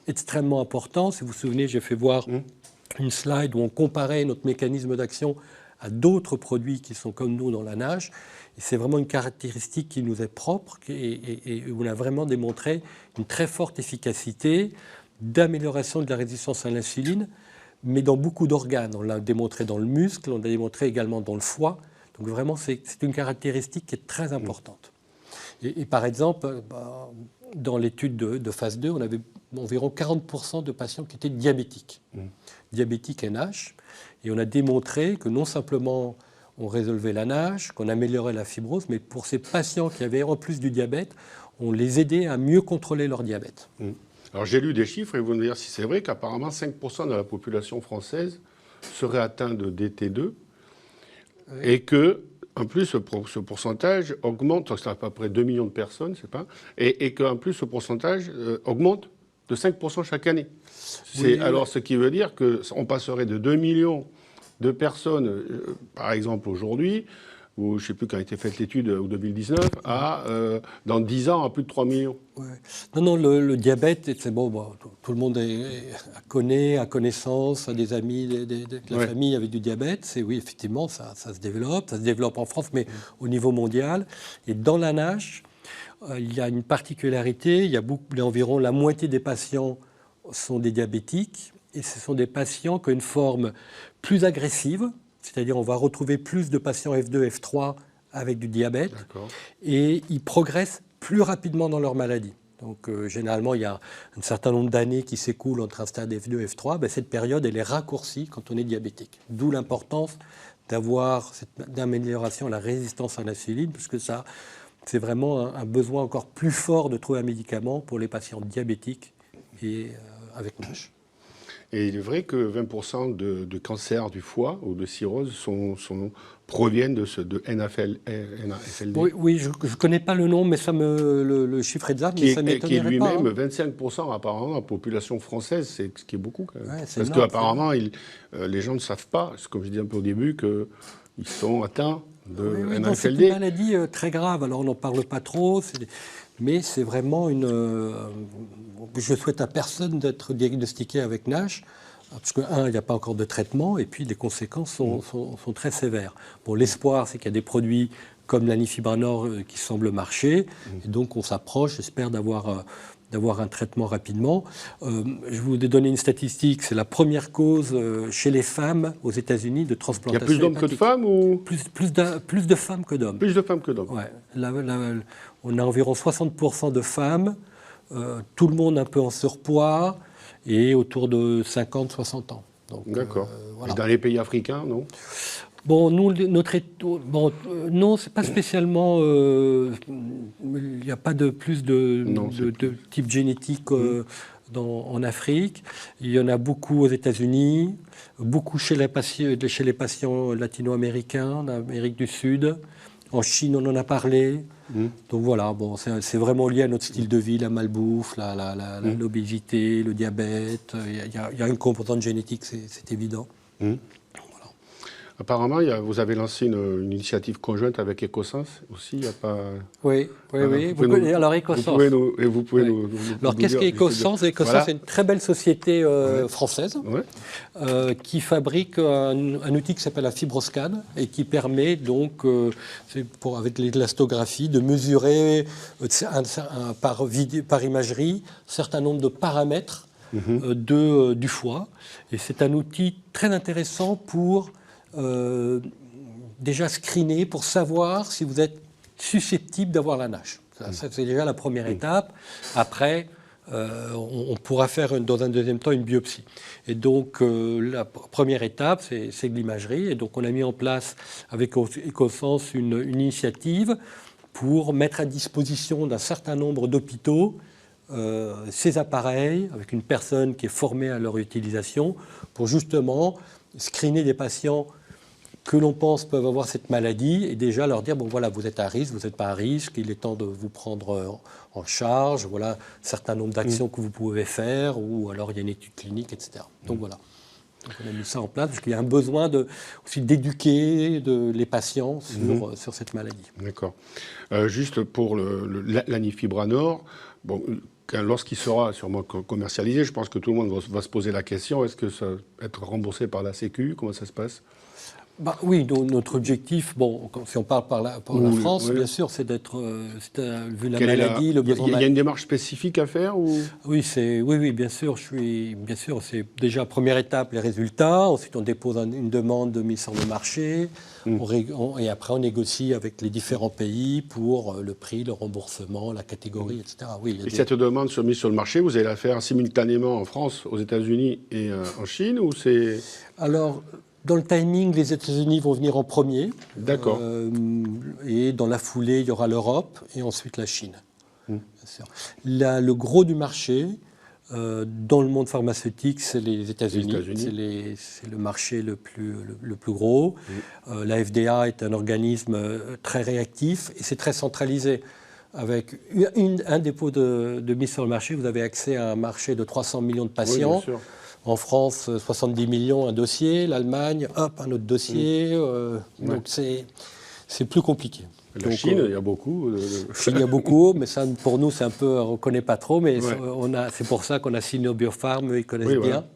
d'extrêmement important. Si vous vous souvenez, j'ai fait voir une slide où on comparait notre mécanisme d'action à d'autres produits qui sont comme nous dans la NASH. Et c'est vraiment une caractéristique qui nous est propre et où on a vraiment démontré une très forte efficacité d'amélioration de la résistance à l'insuline, mais dans beaucoup d'organes. On l'a démontré dans le muscle, on l'a démontré également dans le foie. Donc vraiment, c'est une caractéristique qui est très importante. Et par exemple, dans l'étude de phase 2, on avait environ 40% de patients qui étaient diabétiques, diabétiques NH. Et on a démontré que non simplement on résolvait la NASH, qu'on améliorait la fibrose, mais pour ces patients qui avaient en plus du diabète, on les aidait à mieux contrôler leur diabète. Alors j'ai lu des chiffres et vous me dire si c'est vrai qu'apparemment 5% de la population française serait atteinte de DT2 et que en plus, ce pourcentage augmente, c'est à peu près 2 millions de personnes, c'est pas, et qu'en plus, ce pourcentage augmente de 5% chaque année. Alors, ce qui veut dire qu'on passerait de 2 millions de personnes, par exemple aujourd'hui, ou je ne sais plus quand a été faite l'étude, en 2019, à, dans 10 ans, à plus de 3 millions. Ouais. Non, le diabète, c'est bon, tout le monde a connaissance, a des amis de la famille avec du diabète. Oui, effectivement, ça se développe en France, mais au niveau mondial. Et dans la NASH, il y a une particularité, il y a environ la moitié des patients sont des diabétiques, et ce sont des patients qui ont une forme plus agressive, c'est-à-dire on va retrouver plus de patients F2, F3 avec du diabète, et ils progressent plus rapidement dans leur maladie. Donc généralement, il y a un certain nombre d'années qui s'écoulent entre un stade F2 et F3. Cette période, elle est raccourcie quand on est diabétique. D'où l'importance d'avoir cette amélioration à la résistance à l'insuline, puisque ça, c'est vraiment un besoin encore plus fort de trouver un médicament pour les patients diabétiques et avec NASH. Et il est vrai que 20% de cancers du foie ou de cirrhose proviennent de NAFLD. Oui, je ne connais pas le nom, mais le chiffre exact, mais ça m'étonnerait pas. Qui est lui-même 25% apparemment de la population française, ce qui est beaucoup quand même. Ouais, parce qu'apparemment, les gens ne savent pas, comme je disais un peu au début, qu'ils sont atteints de NAFLD. C'est une maladie très grave, alors on n'en parle pas trop, mais c'est vraiment je souhaite à personne d'être diagnostiqué avec NASH, parce que, il n'y a pas encore de traitement, et puis les conséquences sont très sévères. Bon, l'espoir, c'est qu'il y a des produits comme l'anifibranor qui semblent marcher, et donc on s'approche, j'espère, d'avoir un traitement rapidement. Je vous ai donné une statistique, c'est la première cause chez les femmes aux États-Unis de transplantation. Il y a plus d'hommes que de femmes ou plus de femmes que d'hommes. Plus de femmes que d'hommes. Ouais. On a environ 60% de femmes, tout le monde un peu en surpoids et autour de 50-60 ans. D'accord. Voilà. Et dans les pays africains, non? Bon, nous, non, c'est pas spécialement. Il n'y a pas de plus de type génétique en Afrique. Il y en a beaucoup aux États-Unis, beaucoup chez les patients latino-américains, en Amérique du Sud. En Chine, on en a parlé. Donc voilà, c'est vraiment lié à notre style de vie, la malbouffe, l'obésité, le diabète. Il y a une composante génétique, c'est évident. Apparemment, vous avez lancé une initiative conjointe avec Ecosens aussi, il n'y a pas... Oui. Alors, Ecosens. Vous pouvez nous Alors, qu'est-ce qu'est Ecosens? Ecosens, c'est une très belle société française qui fabrique un outil qui s'appelle la fibroscan et qui permet donc, avec l'élastographie, de mesurer par imagerie un certain nombre de paramètres du foie. Et c'est un outil très intéressant pour déjà screener, pour savoir si vous êtes susceptible d'avoir la NASH. Ça, c'est déjà la première étape. Après, on pourra faire dans un deuxième temps une biopsie. Et donc, la première étape, c'est de l'imagerie. Et donc, on a mis en place avec Ecosens une initiative pour mettre à disposition d'un certain nombre d'hôpitaux ces appareils avec une personne qui est formée à leur utilisation pour justement screener des patients que l'on pense peuvent avoir cette maladie et déjà leur dire, bon voilà, vous êtes à risque, vous n'êtes pas à risque, il est temps de vous prendre en charge, voilà un certain nombre d'actions que vous pouvez faire, ou alors il y a une étude clinique, etc. Donc voilà. Donc on a mis ça en place parce qu'il y a un besoin aussi d'éduquer les patients sur cette maladie. D'accord. Juste pour l'anifibranor, bon, lorsqu'il sera sûrement commercialisé, je pense que tout le monde va se poser la question, est-ce que ça va être remboursé par la Sécu? Comment ça se passe? Oui, notre objectif, si on parle par la France, bien sûr, c'est d'être, vu la maladie, le besoin. Il y a une démarche spécifique à faire ou... Oui, bien sûr. C'est déjà première étape les résultats. Ensuite, on dépose une demande de mise sur le marché, et après on négocie avec les différents pays pour le prix, le remboursement, la catégorie, etc. Oui, cette demande mise sur le marché, vous allez la faire simultanément en France, aux États-Unis et en Chine, ou c'est... Alors. Dans le timing, les États-Unis vont venir en premier. D'accord. Et dans la foulée, il y aura l'Europe et ensuite la Chine. Bien sûr. Le gros du marché, dans le monde pharmaceutique, c'est les États-Unis. C'est le marché le plus gros. La FDA est un organisme très réactif et c'est très centralisé. Avec un dépôt de mise sur le marché, vous avez accès à un marché de 300 millions de patients. Oui, bien sûr. En France, 70 millions, un dossier. L'Allemagne, un autre dossier. Donc, c'est plus compliqué. La Chine, il y a beaucoup. Chine, il y a beaucoup, mais ça, pour nous, c'est un peu... On ne connaît pas trop, mais c'est pour ça qu'on a signé au Biopharm, ils connaissent bien.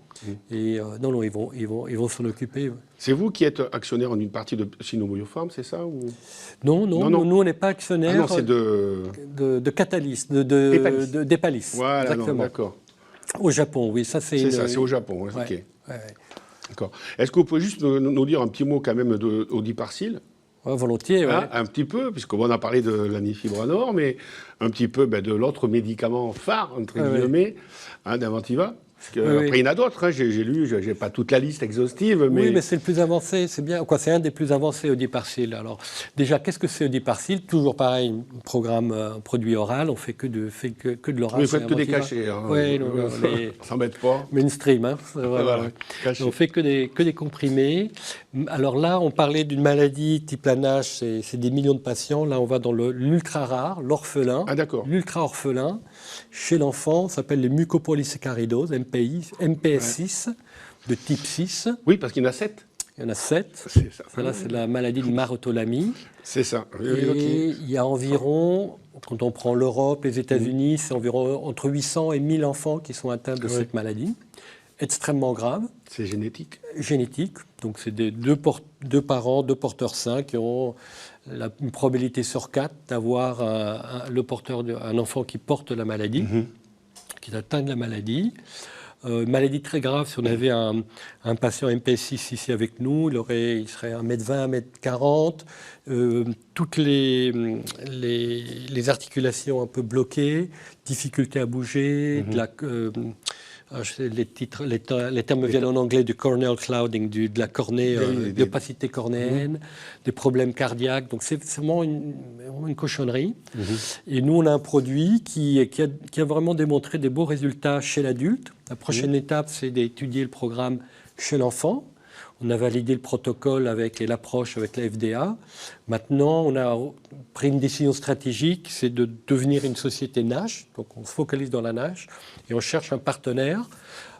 Et non, ils vont s'en occuper. C'est vous qui êtes actionnaire en une partie de Sino-Biopharm, c'est ça ou... Non, nous, on n'est pas actionnaire. Ah non, c'est de Catalyst, d'Hepalis. Voilà, exactement. D'accord. Au Japon, oui, ça c'est... c'est au Japon, ok. D'accord. Est-ce que vous pouvez juste nous dire un petit mot quand même d'Odiparcil? Volontiers, oui. Un petit peu, puisqu'on a parlé de l'anifibranor, mais un petit peu de l'autre médicament phare, entre guillemets, d'Inventiva. Après, il y en a d'autres, j'ai lu, je n'ai pas toute la liste exhaustive. Mais... Oui, mais c'est le plus avancé, c'est bien. C'est un des plus avancés, Odiparcil. Alors, déjà, qu'est-ce que c'est Odiparcil? Toujours pareil, programme produit oral, on fait que de l'oral. Oui, vous faites que des cachets. Oui, on s'embête pas. Mainstream, hein. On fait que des comprimés. Alors là, on parlait d'une maladie type la NASH, c'est des millions de patients. Là, on va dans l'ultra rare, l'orphelin. Ah, d'accord. L'ultra orphelin. Chez l'enfant, ça s'appelle les mucopolysaccharidoses, MPS6, de type 6. Oui, parce qu'il y en a 7. Il y en a 7. C'est ça. Là, c'est la maladie de Marotolamie. C'est ça. Et il y a environ, quand on prend l'Europe, les États-Unis, c'est environ entre 800 et 1000 enfants qui sont atteints de cette maladie. Extrêmement grave. C'est génétique. Génétique. Donc, c'est deux parents, deux porteurs sains qui ont une probabilité sur 4 d'avoir un enfant qui porte la maladie, qui est atteint de la maladie. Maladie très grave, si on avait un patient MPS6 ici avec nous, il serait 1m20, 1m40, toutes les articulations un peu bloquées, difficulté à bouger, les termes viennent en anglais du corneal clouding, de la cornée, d'opacité cornéenne, des problèmes cardiaques. Donc c'est vraiment une cochonnerie. Et nous, on a un produit qui a vraiment démontré des beaux résultats chez l'adulte. La prochaine étape, c'est d'étudier le programme chez l'enfant. On a validé le protocole et l'approche avec la FDA. Maintenant, on a pris une décision stratégique, c'est de devenir une société NASH. Donc, on se focalise dans la NASH et on cherche un partenaire,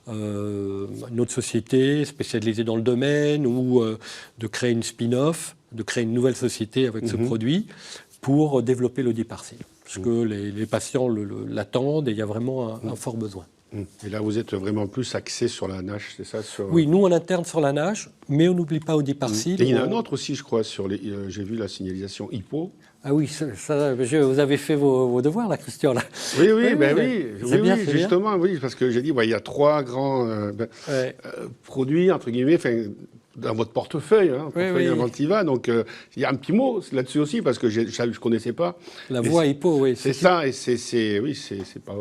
une autre société spécialisée dans le domaine ou de créer une spin-off, de créer une nouvelle société avec ce produit pour développer l'Odiparcil. Parce que les patients l'attendent et il y a vraiment un fort besoin. Et là, vous êtes vraiment plus axé sur la NASH, c'est ça Oui, nous, on interne sur la NASH, mais on n'oublie pas Odiparcil. Et il y en a un autre aussi, je crois, j'ai vu la signalisation hypo. Ah oui, vous avez fait vos devoirs, là, Christian. Là. Oui, C'est justement, oui, parce que j'ai dit, il y a 3 grands produits, entre guillemets, dans votre portefeuille, portefeuille Inventiva. Donc, il y a un petit mot là-dessus aussi, parce que je ne connaissais pas. La voie hypo, oui. C'est ça, et c'est pas...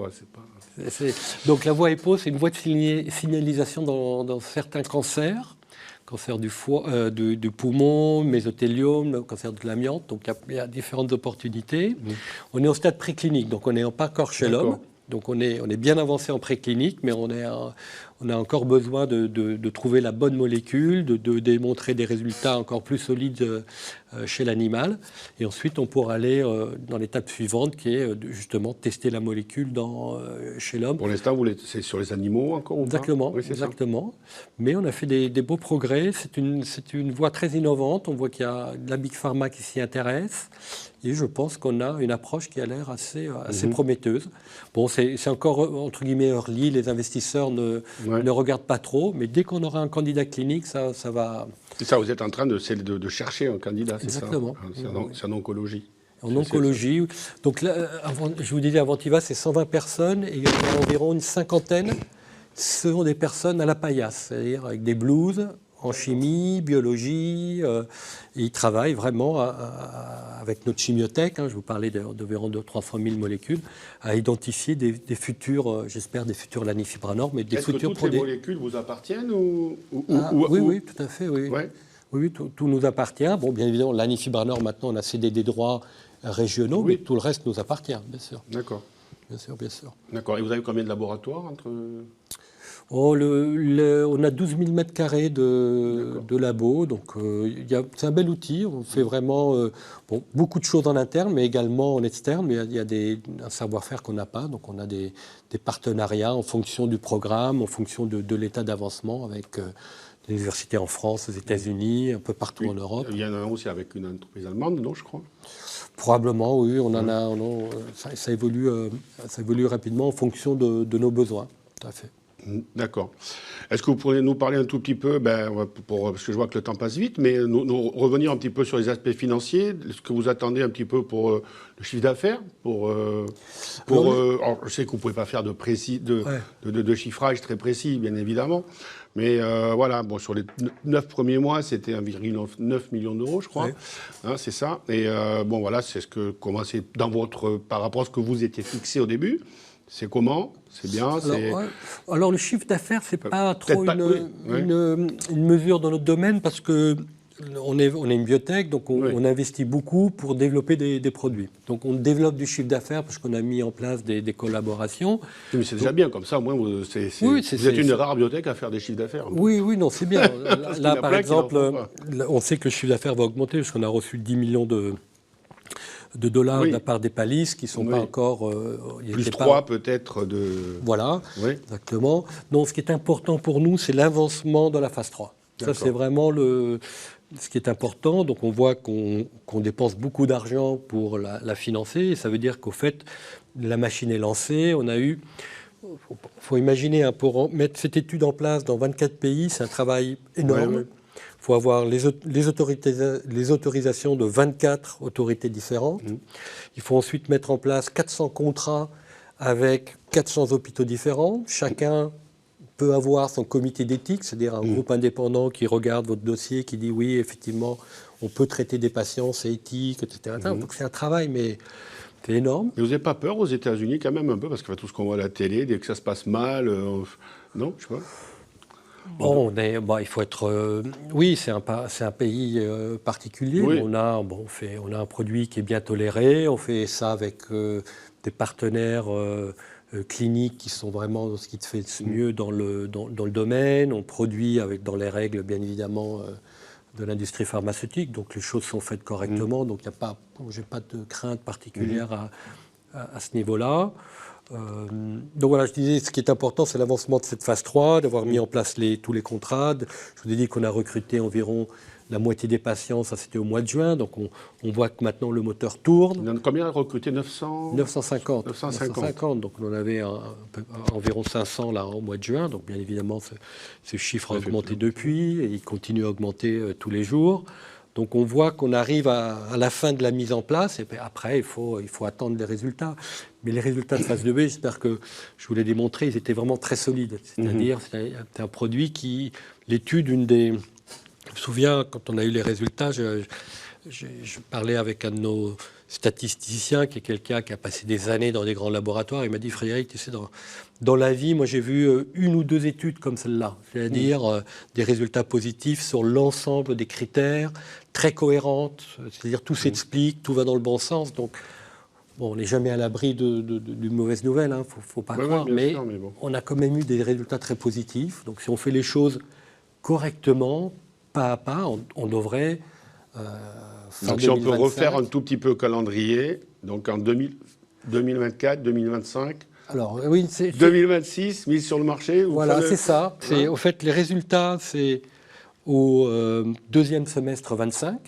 Donc la voie EPO, c'est une voie de signalisation dans certains cancers, cancer du foie, du poumon, mésothéliome, cancer de l'amiante. Donc il y a différentes opportunités. On est au stade préclinique, donc on n'est pas encore chez l'homme. Donc on est bien avancé en préclinique, mais on a encore besoin de trouver la bonne molécule, de démontrer des résultats encore plus solides chez l'animal. Et ensuite, on pourra aller dans l'étape suivante, qui est justement tester la molécule chez l'homme. Pour l'instant, c'est sur les animaux encore ou Exactement, pas ? Oui, exactement. Mais on a fait des beaux progrès. C'est une voie très innovante. On voit qu'il y a de la Big Pharma qui s'y intéresse. Et je pense qu'on a une approche qui a l'air assez prometteuse. Bon, c'est encore, entre guillemets, early. Les investisseurs ne regardent pas trop. Mais dès qu'on aura un candidat clinique, ça va... C'est ça, vous êtes en train de chercher un candidat, c'est ça ? Exactement. C'est en oncologie. En oncologie. Donc là, je vous disais, Inventiva, c'est 120 personnes et il y en a environ une cinquantaine. Ce sont des personnes à la paillasse, c'est-à-dire avec des blouses, en chimie, biologie. Et ils travaillent vraiment avec notre chimiothèque, je vous parlais d'environ 300 000 molécules, à identifier des futurs, j'espère des futurs lanifibranor, mais des futurs produits. Est-ce que toutes les molécules vous appartiennent oui, tout à fait, oui. Ouais. Oui, tout nous appartient. Bon, bien évidemment, lanifibranor, maintenant, on a cédé des droits régionaux, mais tout le reste nous appartient, bien sûr. D'accord. Bien sûr, bien sûr. D'accord. Et vous avez combien de laboratoires entre... On a 12 000 mètres carrés de labo, donc c'est un bel outil. On fait vraiment beaucoup de choses en interne, mais également en externe. Mais il y a un savoir-faire qu'on n'a pas, donc on a des partenariats en fonction du programme, en fonction de l'état d'avancement avec des universités en France, aux États-Unis, un peu partout en Europe. Il y en a aussi avec une entreprise allemande, non, je crois. Probablement, oui. On en a. Ça évolue rapidement en fonction de nos besoins. Tout à fait. D'accord. Est-ce que vous pourriez nous parler un tout petit peu, parce que je vois que le temps passe vite, mais nous revenir un petit peu sur les aspects financiers, ce que vous attendez un petit peu pour le chiffre d'affaires, alors, je sais que vous ne pouvez pas faire de chiffrage très précis, bien évidemment, mais voilà, sur les 9 premiers mois, c'était 1,9 million d'euros, je crois, c'est ça, et voilà, c'est comment c'est par rapport à ce que vous étiez fixé au début. C'est comment ? C'est bien Alors, le chiffre d'affaires, ce n'est pas trop une mesure dans notre domaine parce qu'on est une biotech, donc on investit beaucoup pour développer des produits. Donc, on développe du chiffre d'affaires parce qu'on a mis en place des collaborations. Mais c'est déjà bien, comme ça, au moins, vous êtes une des rares biotech à faire des chiffres d'affaires. Oui, non, c'est bien. Là, par exemple, on sait que le chiffre d'affaires va augmenter parce qu'on a reçu 10 millions de dollars de la part des Palises qui ne sont pas encore... plus 3 peut-être de... Voilà, exactement. Donc ce qui est important pour nous, c'est l'avancement dans la phase 3. Ça, c'est vraiment ce qui est important. Donc on voit qu'on dépense beaucoup d'argent pour la financer. Et ça veut dire qu'au fait, la machine est lancée. On a eu... Il faut imaginer, pour mettre cette étude en place dans 24 pays, c'est un travail énorme. Il faut avoir les autorisations de 24 autorités différentes. Il faut ensuite mettre en place 400 contrats avec 400 hôpitaux différents. Chacun peut avoir son comité d'éthique, c'est-à-dire un groupe indépendant qui regarde votre dossier, qui dit oui, effectivement, on peut traiter des patients, c'est éthique, etc. Donc c'est un travail, mais c'est énorme. Mais vous n'avez pas peur aux États-Unis quand même un peu, parce que tout ce qu'on voit à la télé, dès que ça se passe mal, non, je sais pas. Il faut être... oui, c'est un pays particulier. Oui. On a un produit qui est bien toléré. On fait ça avec des partenaires cliniques qui sont vraiment ce qui te fait mieux dans le domaine. On produit dans les règles, bien évidemment, de l'industrie pharmaceutique. Donc les choses sont faites correctement. Donc je n'ai pas de crainte particulière à ce niveau-là. Donc voilà, je disais, ce qui est important, c'est l'avancement de cette phase 3, d'avoir mis en place tous les contrats. Je vous ai dit qu'on a recruté environ la moitié des patients, ça c'était au mois de juin, donc on voit que maintenant le moteur tourne. Il y en a combien à recruter? 950. 950, donc on en avait environ 500 là au mois de juin, donc bien évidemment ce chiffre a augmenté depuis, et il continue à augmenter tous les jours. Donc on voit qu'on arrive à la fin de la mise en place, et puis après il faut attendre les résultats. Mais les résultats de phase 2B, j'espère que je vous l'ai démontré, ils étaient vraiment très solides. C'est-à-dire c'est un produit qui, l'étude, je me souviens quand on a eu les résultats, je parlais avec un de nos statisticiens, qui est quelqu'un qui a passé des années dans des grands laboratoires. Il m'a dit, Frédéric, tu sais, dans la vie, moi j'ai vu une ou deux études comme celle-là, c'est-à-dire des résultats positifs sur l'ensemble des critères, très cohérentes, c'est-à-dire tout s'explique, tout va dans le bon sens. Donc, bon, on n'est jamais à l'abri d'une mauvaise nouvelle, hein, faut pas croire, mais bon, on a quand même eu des résultats très positifs. Donc si on fait les choses correctement, pas à pas, on devrait... donc si on peut refaire un tout petit peu le calendrier, donc en 2024, 2025, alors, oui, 2026, mise sur le marché. Voilà, c'est ça. Au fait, les résultats, c'est au deuxième semestre 25.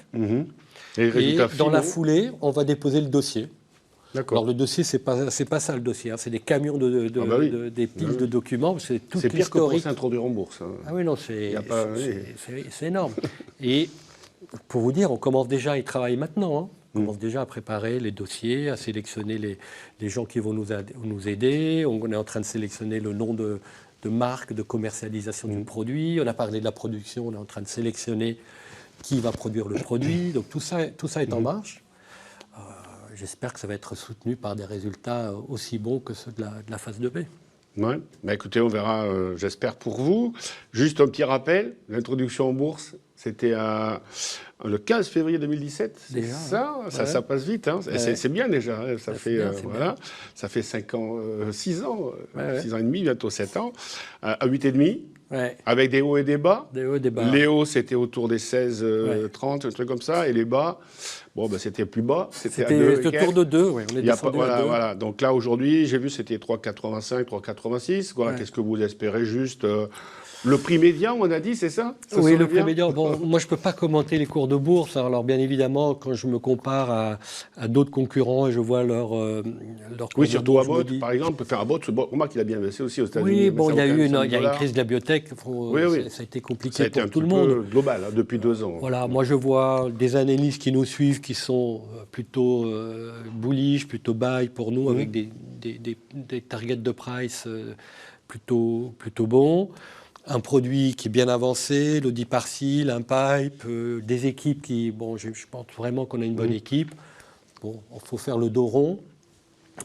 Et, dans la foulée, on va déposer le dossier. D'accord. Alors le dossier, c'est pas ça le dossier, hein. C'est des camions des piles de documents. C'est tout l'historique. C'est pire que pour s'introduire en bourse. Hein. Ah oui, non, c'est énorme. Et pour vous dire, on commence déjà à y travailler maintenant. Hein. On commence déjà à préparer les dossiers, à sélectionner les gens qui vont nous aider. On est en train de sélectionner le nom de marque de commercialisation du produit. On a parlé de la production, on est en train de sélectionner qui va produire le produit. Donc tout ça est en marche. J'espère que ça va être soutenu par des résultats aussi bons que ceux de la phase 2B. Ouais. Bah écoutez, on verra, j'espère pour vous. Juste un petit rappel, l'introduction en bourse, c'était le 15 février 2017. Déjà, ça passe vite. Hein. Ouais. C'est bien déjà. Hein. Ça fait 6 ans, 6 ans et demi, bientôt 7 ans, à 8 et demi. Ouais. Avec des hauts et des bas. Des hauts et des bas. Les hauts, c'était autour des 16, 30, un truc comme ça. Et les bas, bon, ben, c'était plus bas. C'était autour de 2. Ouais, on est descendu à 2. Voilà. Donc là, aujourd'hui, j'ai vu, c'était 3,85, 3,86. Voilà, qu'est-ce que vous espérez juste le prix médian, on a dit, c'est ça? Oui, le prix médian. Bon, moi, je ne peux pas commenter les cours de bourse. Alors, bien évidemment, quand je me compare à d'autres concurrents et je vois leur oui, surtout Abbott, par exemple. Enfin, Abbott, remarque qu'il a bien baissé aussi aux États-Unis. Oui, bon, il y a une crise de la biotech. Ça a été compliqué pour tout le monde. Ça a été un peu global, hein, depuis 2 ans. Voilà, moi, je vois des analystes qui nous suivent qui sont plutôt bullish, plutôt buy pour nous, avec des targets de price plutôt bons. Un produit qui est bien avancé, l'audit partiel, un pipe, des équipes qui... Bon, je pense vraiment qu'on a une bonne équipe. Bon, il faut faire le dos rond.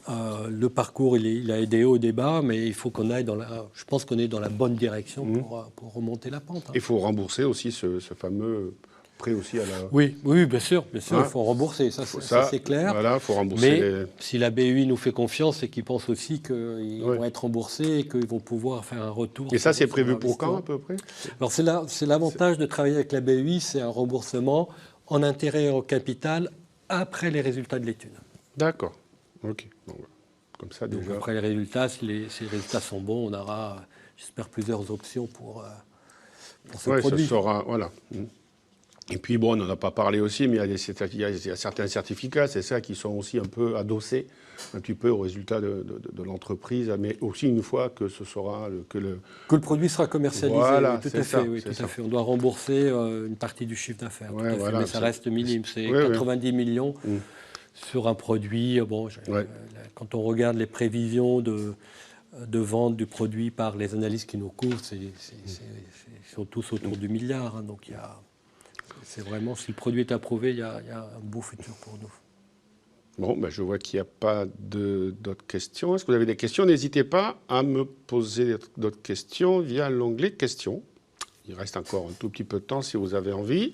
Le parcours, il a des hauts et des bas, mais il faut qu'on aille je pense qu'on est dans la bonne direction pour remonter la pente. Hein. Il faut rembourser aussi ce fameux... prêt aussi à la... Oui, bien sûr, il faut rembourser, ça c'est clair. Voilà, il faut rembourser. Mais si la BEI nous fait confiance, c'est qu'ils pensent aussi qu'ils vont être remboursés et qu'ils vont pouvoir faire un retour. Et ça, c'est prévu pour quand, à peu près? Alors, c'est l'avantage de travailler avec la BEI, c'est un remboursement en intérêt et en capital après les résultats de l'étude. D'accord, ok. Bon, comme ça, donc, déjà... après les résultats, si les résultats sont bons, on aura, j'espère, plusieurs options pour ce produit. Ça sera, voilà. Et puis, bon, on n'en a pas parlé aussi, mais il y a certains certificats, c'est ça, qui sont aussi un peu adossés un petit peu aux résultats de l'entreprise, mais aussi une fois que ce sera... Que le produit sera commercialisé, voilà, tout à fait. On doit rembourser une partie du chiffre d'affaires, mais ça reste minime. C'est 90 millions sur un produit. Bon, quand on regarde les prévisions de vente du produit par les analystes qui nous couvrent, ils sont tous autour du milliard. Hein, donc, c'est vraiment, si le produit est approuvé, il y a un beau futur pour nous. Bon, ben je vois qu'il n'y a pas d'autres questions. Est-ce que vous avez des questions? N'hésitez pas à me poser d'autres questions via l'onglet questions. Il reste encore un tout petit peu de temps si vous avez envie.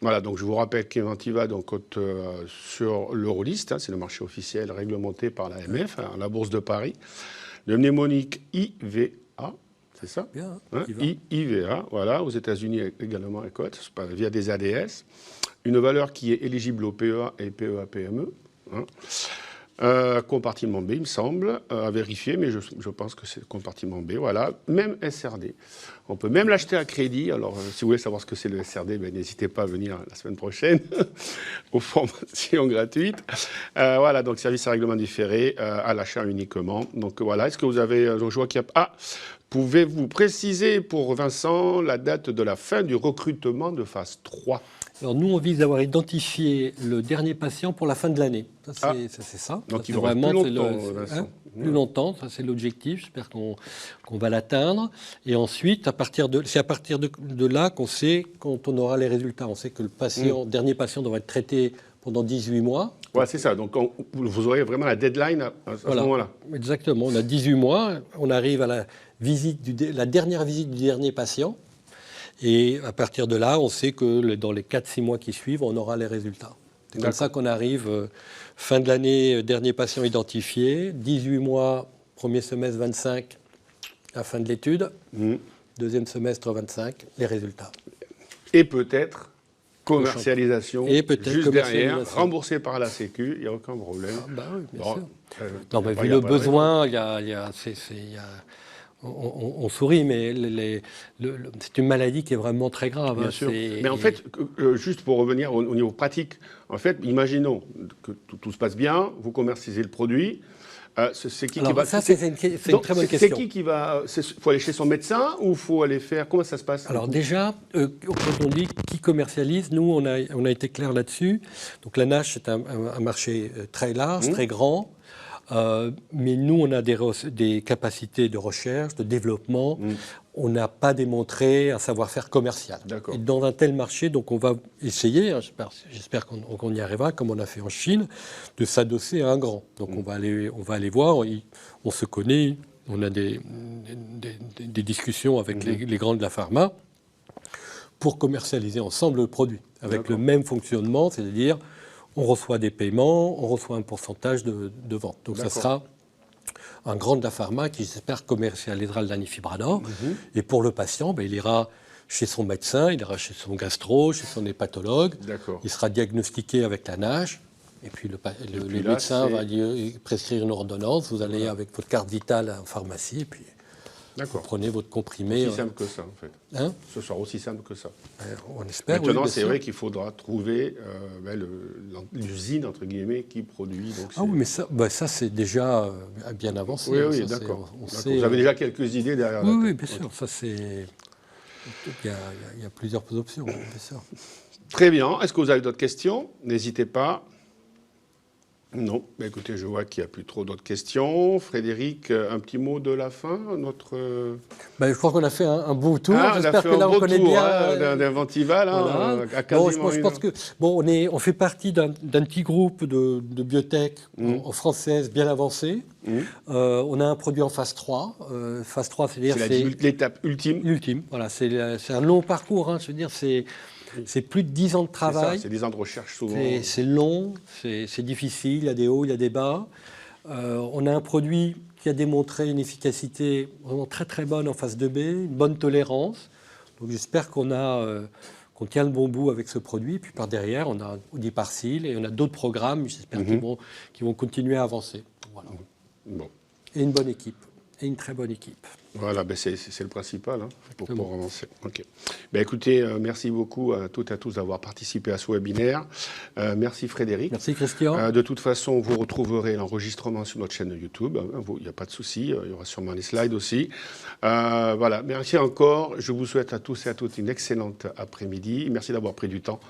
Voilà, donc je vous rappelle qu'Inventiva donc, cote sur l'Eurolist, hein, c'est le marché officiel réglementé par l'AMF, hein, la Bourse de Paris. Le mnémonique IVA, c'est ça? Bien, hein, IVA, voilà, aux États-Unis également elle cote, via des ADS. Une valeur qui est éligible au PEA et PEA-PME. Hein. Compartiment B, il me semble, à vérifier, mais je pense que c'est le compartiment B, voilà. Même SRD. On peut même l'acheter à crédit. Alors, si vous voulez savoir ce que c'est le SRD, ben, n'hésitez pas à venir la semaine prochaine aux formations gratuites. Voilà, donc service à règlement différé à l'achat uniquement. Donc voilà, est-ce que vous avez... je vois qu'il y a... Ah, pouvez-vous préciser pour Vincent la date de la fin du recrutement de phase 3 ? Alors nous, on vise d'avoir identifié le dernier patient pour la fin de l'année. C'est ça. Donc ça, il va vraiment plus longtemps, Vincent. Plus longtemps, ça c'est l'objectif. J'espère qu'on va l'atteindre. Et ensuite, c'est à partir de là qu'on sait quand on aura les résultats. On sait que le dernier patient devrait être traité pendant 18 mois. Ouais, c'est ça. Donc vous aurez vraiment la deadline à ce moment-là. Exactement. On a 18 mois. On arrive à la dernière visite du dernier patient. Et à partir de là, on sait que dans les 4-6 mois qui suivent, on aura les résultats. C'est comme ça qu'on arrive, fin de l'année, dernier patient identifié, 18 mois, premier semestre 25, la fin de l'étude, deuxième semestre 25, les résultats. Et peut-être commercialisation juste derrière, remboursé par la Sécu, il n'y a aucun problème. Ah bah oui, bien sûr. Non, mais vu le besoin, on sourit, mais c'est une maladie qui est vraiment très grave. Bien sûr. Mais en fait, juste pour revenir au niveau pratique, en fait, imaginons que tout se passe bien, vous commercialisez le produit. C'est qui va... Ça, c'est une très bonne question. C'est qui va... Il faut aller chez son médecin ou il faut aller faire... Comment ça se passe? Alors déjà, quand on dit qui commercialise, nous, on a été clair là-dessus. Donc la nage, c'est un marché très large, très grand. Mais nous, on a des capacités de recherche, de développement. On n'a pas démontré un savoir-faire commercial. Et dans un tel marché, donc on va essayer, hein, j'espère qu'on y arrivera, comme on a fait en Chine, de s'adosser à un grand. Donc on va aller voir, on se connaît, on a des discussions avec les grands de la pharma pour commercialiser ensemble le produit, avec le même fonctionnement, c'est-à-dire... On reçoit des paiements, on reçoit un pourcentage de vente. Donc ça sera un grand de la pharma qui, j'espère, commercialisera le lanifibranor. Et pour le patient, il ira chez son médecin, il ira chez son gastro, chez son hépatologue. Il sera diagnostiqué avec la nage. Et puis le médecin va lui prescrire une ordonnance. Vous allez avec votre carte vitale en pharmacie. Et puis vous prenez votre comprimé. Aussi simple que ça, en fait. Hein? Ce sera aussi simple que ça. On espère. Maintenant, c'est vrai qu'il faudra trouver l'usine, entre guillemets, qui produit. Donc oui, mais ça c'est déjà bien avancé. Oui, d'accord. Vous avez déjà quelques idées derrière la tête. Oui, bien sûr. Ça, c'est... Il y a plusieurs options, bien sûr. Très bien. Est-ce que vous avez d'autres questions? N'hésitez pas. Non. Écoutez, je vois qu'il n'y a plus trop d'autres questions. Frédéric, un petit mot de la fin, je crois qu'on a fait un beau tour. J'espère que là, on connaît bien d'Inventiva, là, à quasiment je pense que on fait partie d'un petit groupe de biotech françaises bien avancées. On a un produit en phase 3. Phase 3, c'est-à-dire c'est l'étape ultime. Ultime, voilà. C'est un long parcours, hein, je veux dire, c'est plus de 10 ans de travail. C'est 10 ans de recherche souvent. C'est long, c'est difficile, il y a des hauts, il y a des bas. On a un produit qui a démontré une efficacité vraiment très très bonne en phase 2B, une bonne tolérance. Donc j'espère qu'on tient le bon bout avec ce produit. Et puis par derrière, on a Odiparcil et on a d'autres programmes, j'espère, qui vont continuer à avancer. Voilà. Bon. Et une bonne équipe. Et une très bonne équipe. Voilà, c'est le principal pour avancer. Okay. Écoutez, merci beaucoup à toutes et à tous d'avoir participé à ce webinaire. Merci Frédéric. Merci Christian. De toute façon, vous retrouverez l'enregistrement sur notre chaîne YouTube. Il n'y a pas de souci, il y aura sûrement les slides aussi. Voilà, merci encore. Je vous souhaite à tous et à toutes une excellente après-midi. Merci d'avoir pris du temps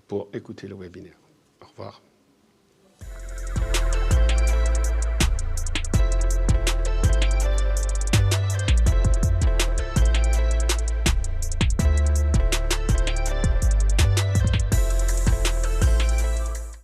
pour écouter le webinaire. Au revoir.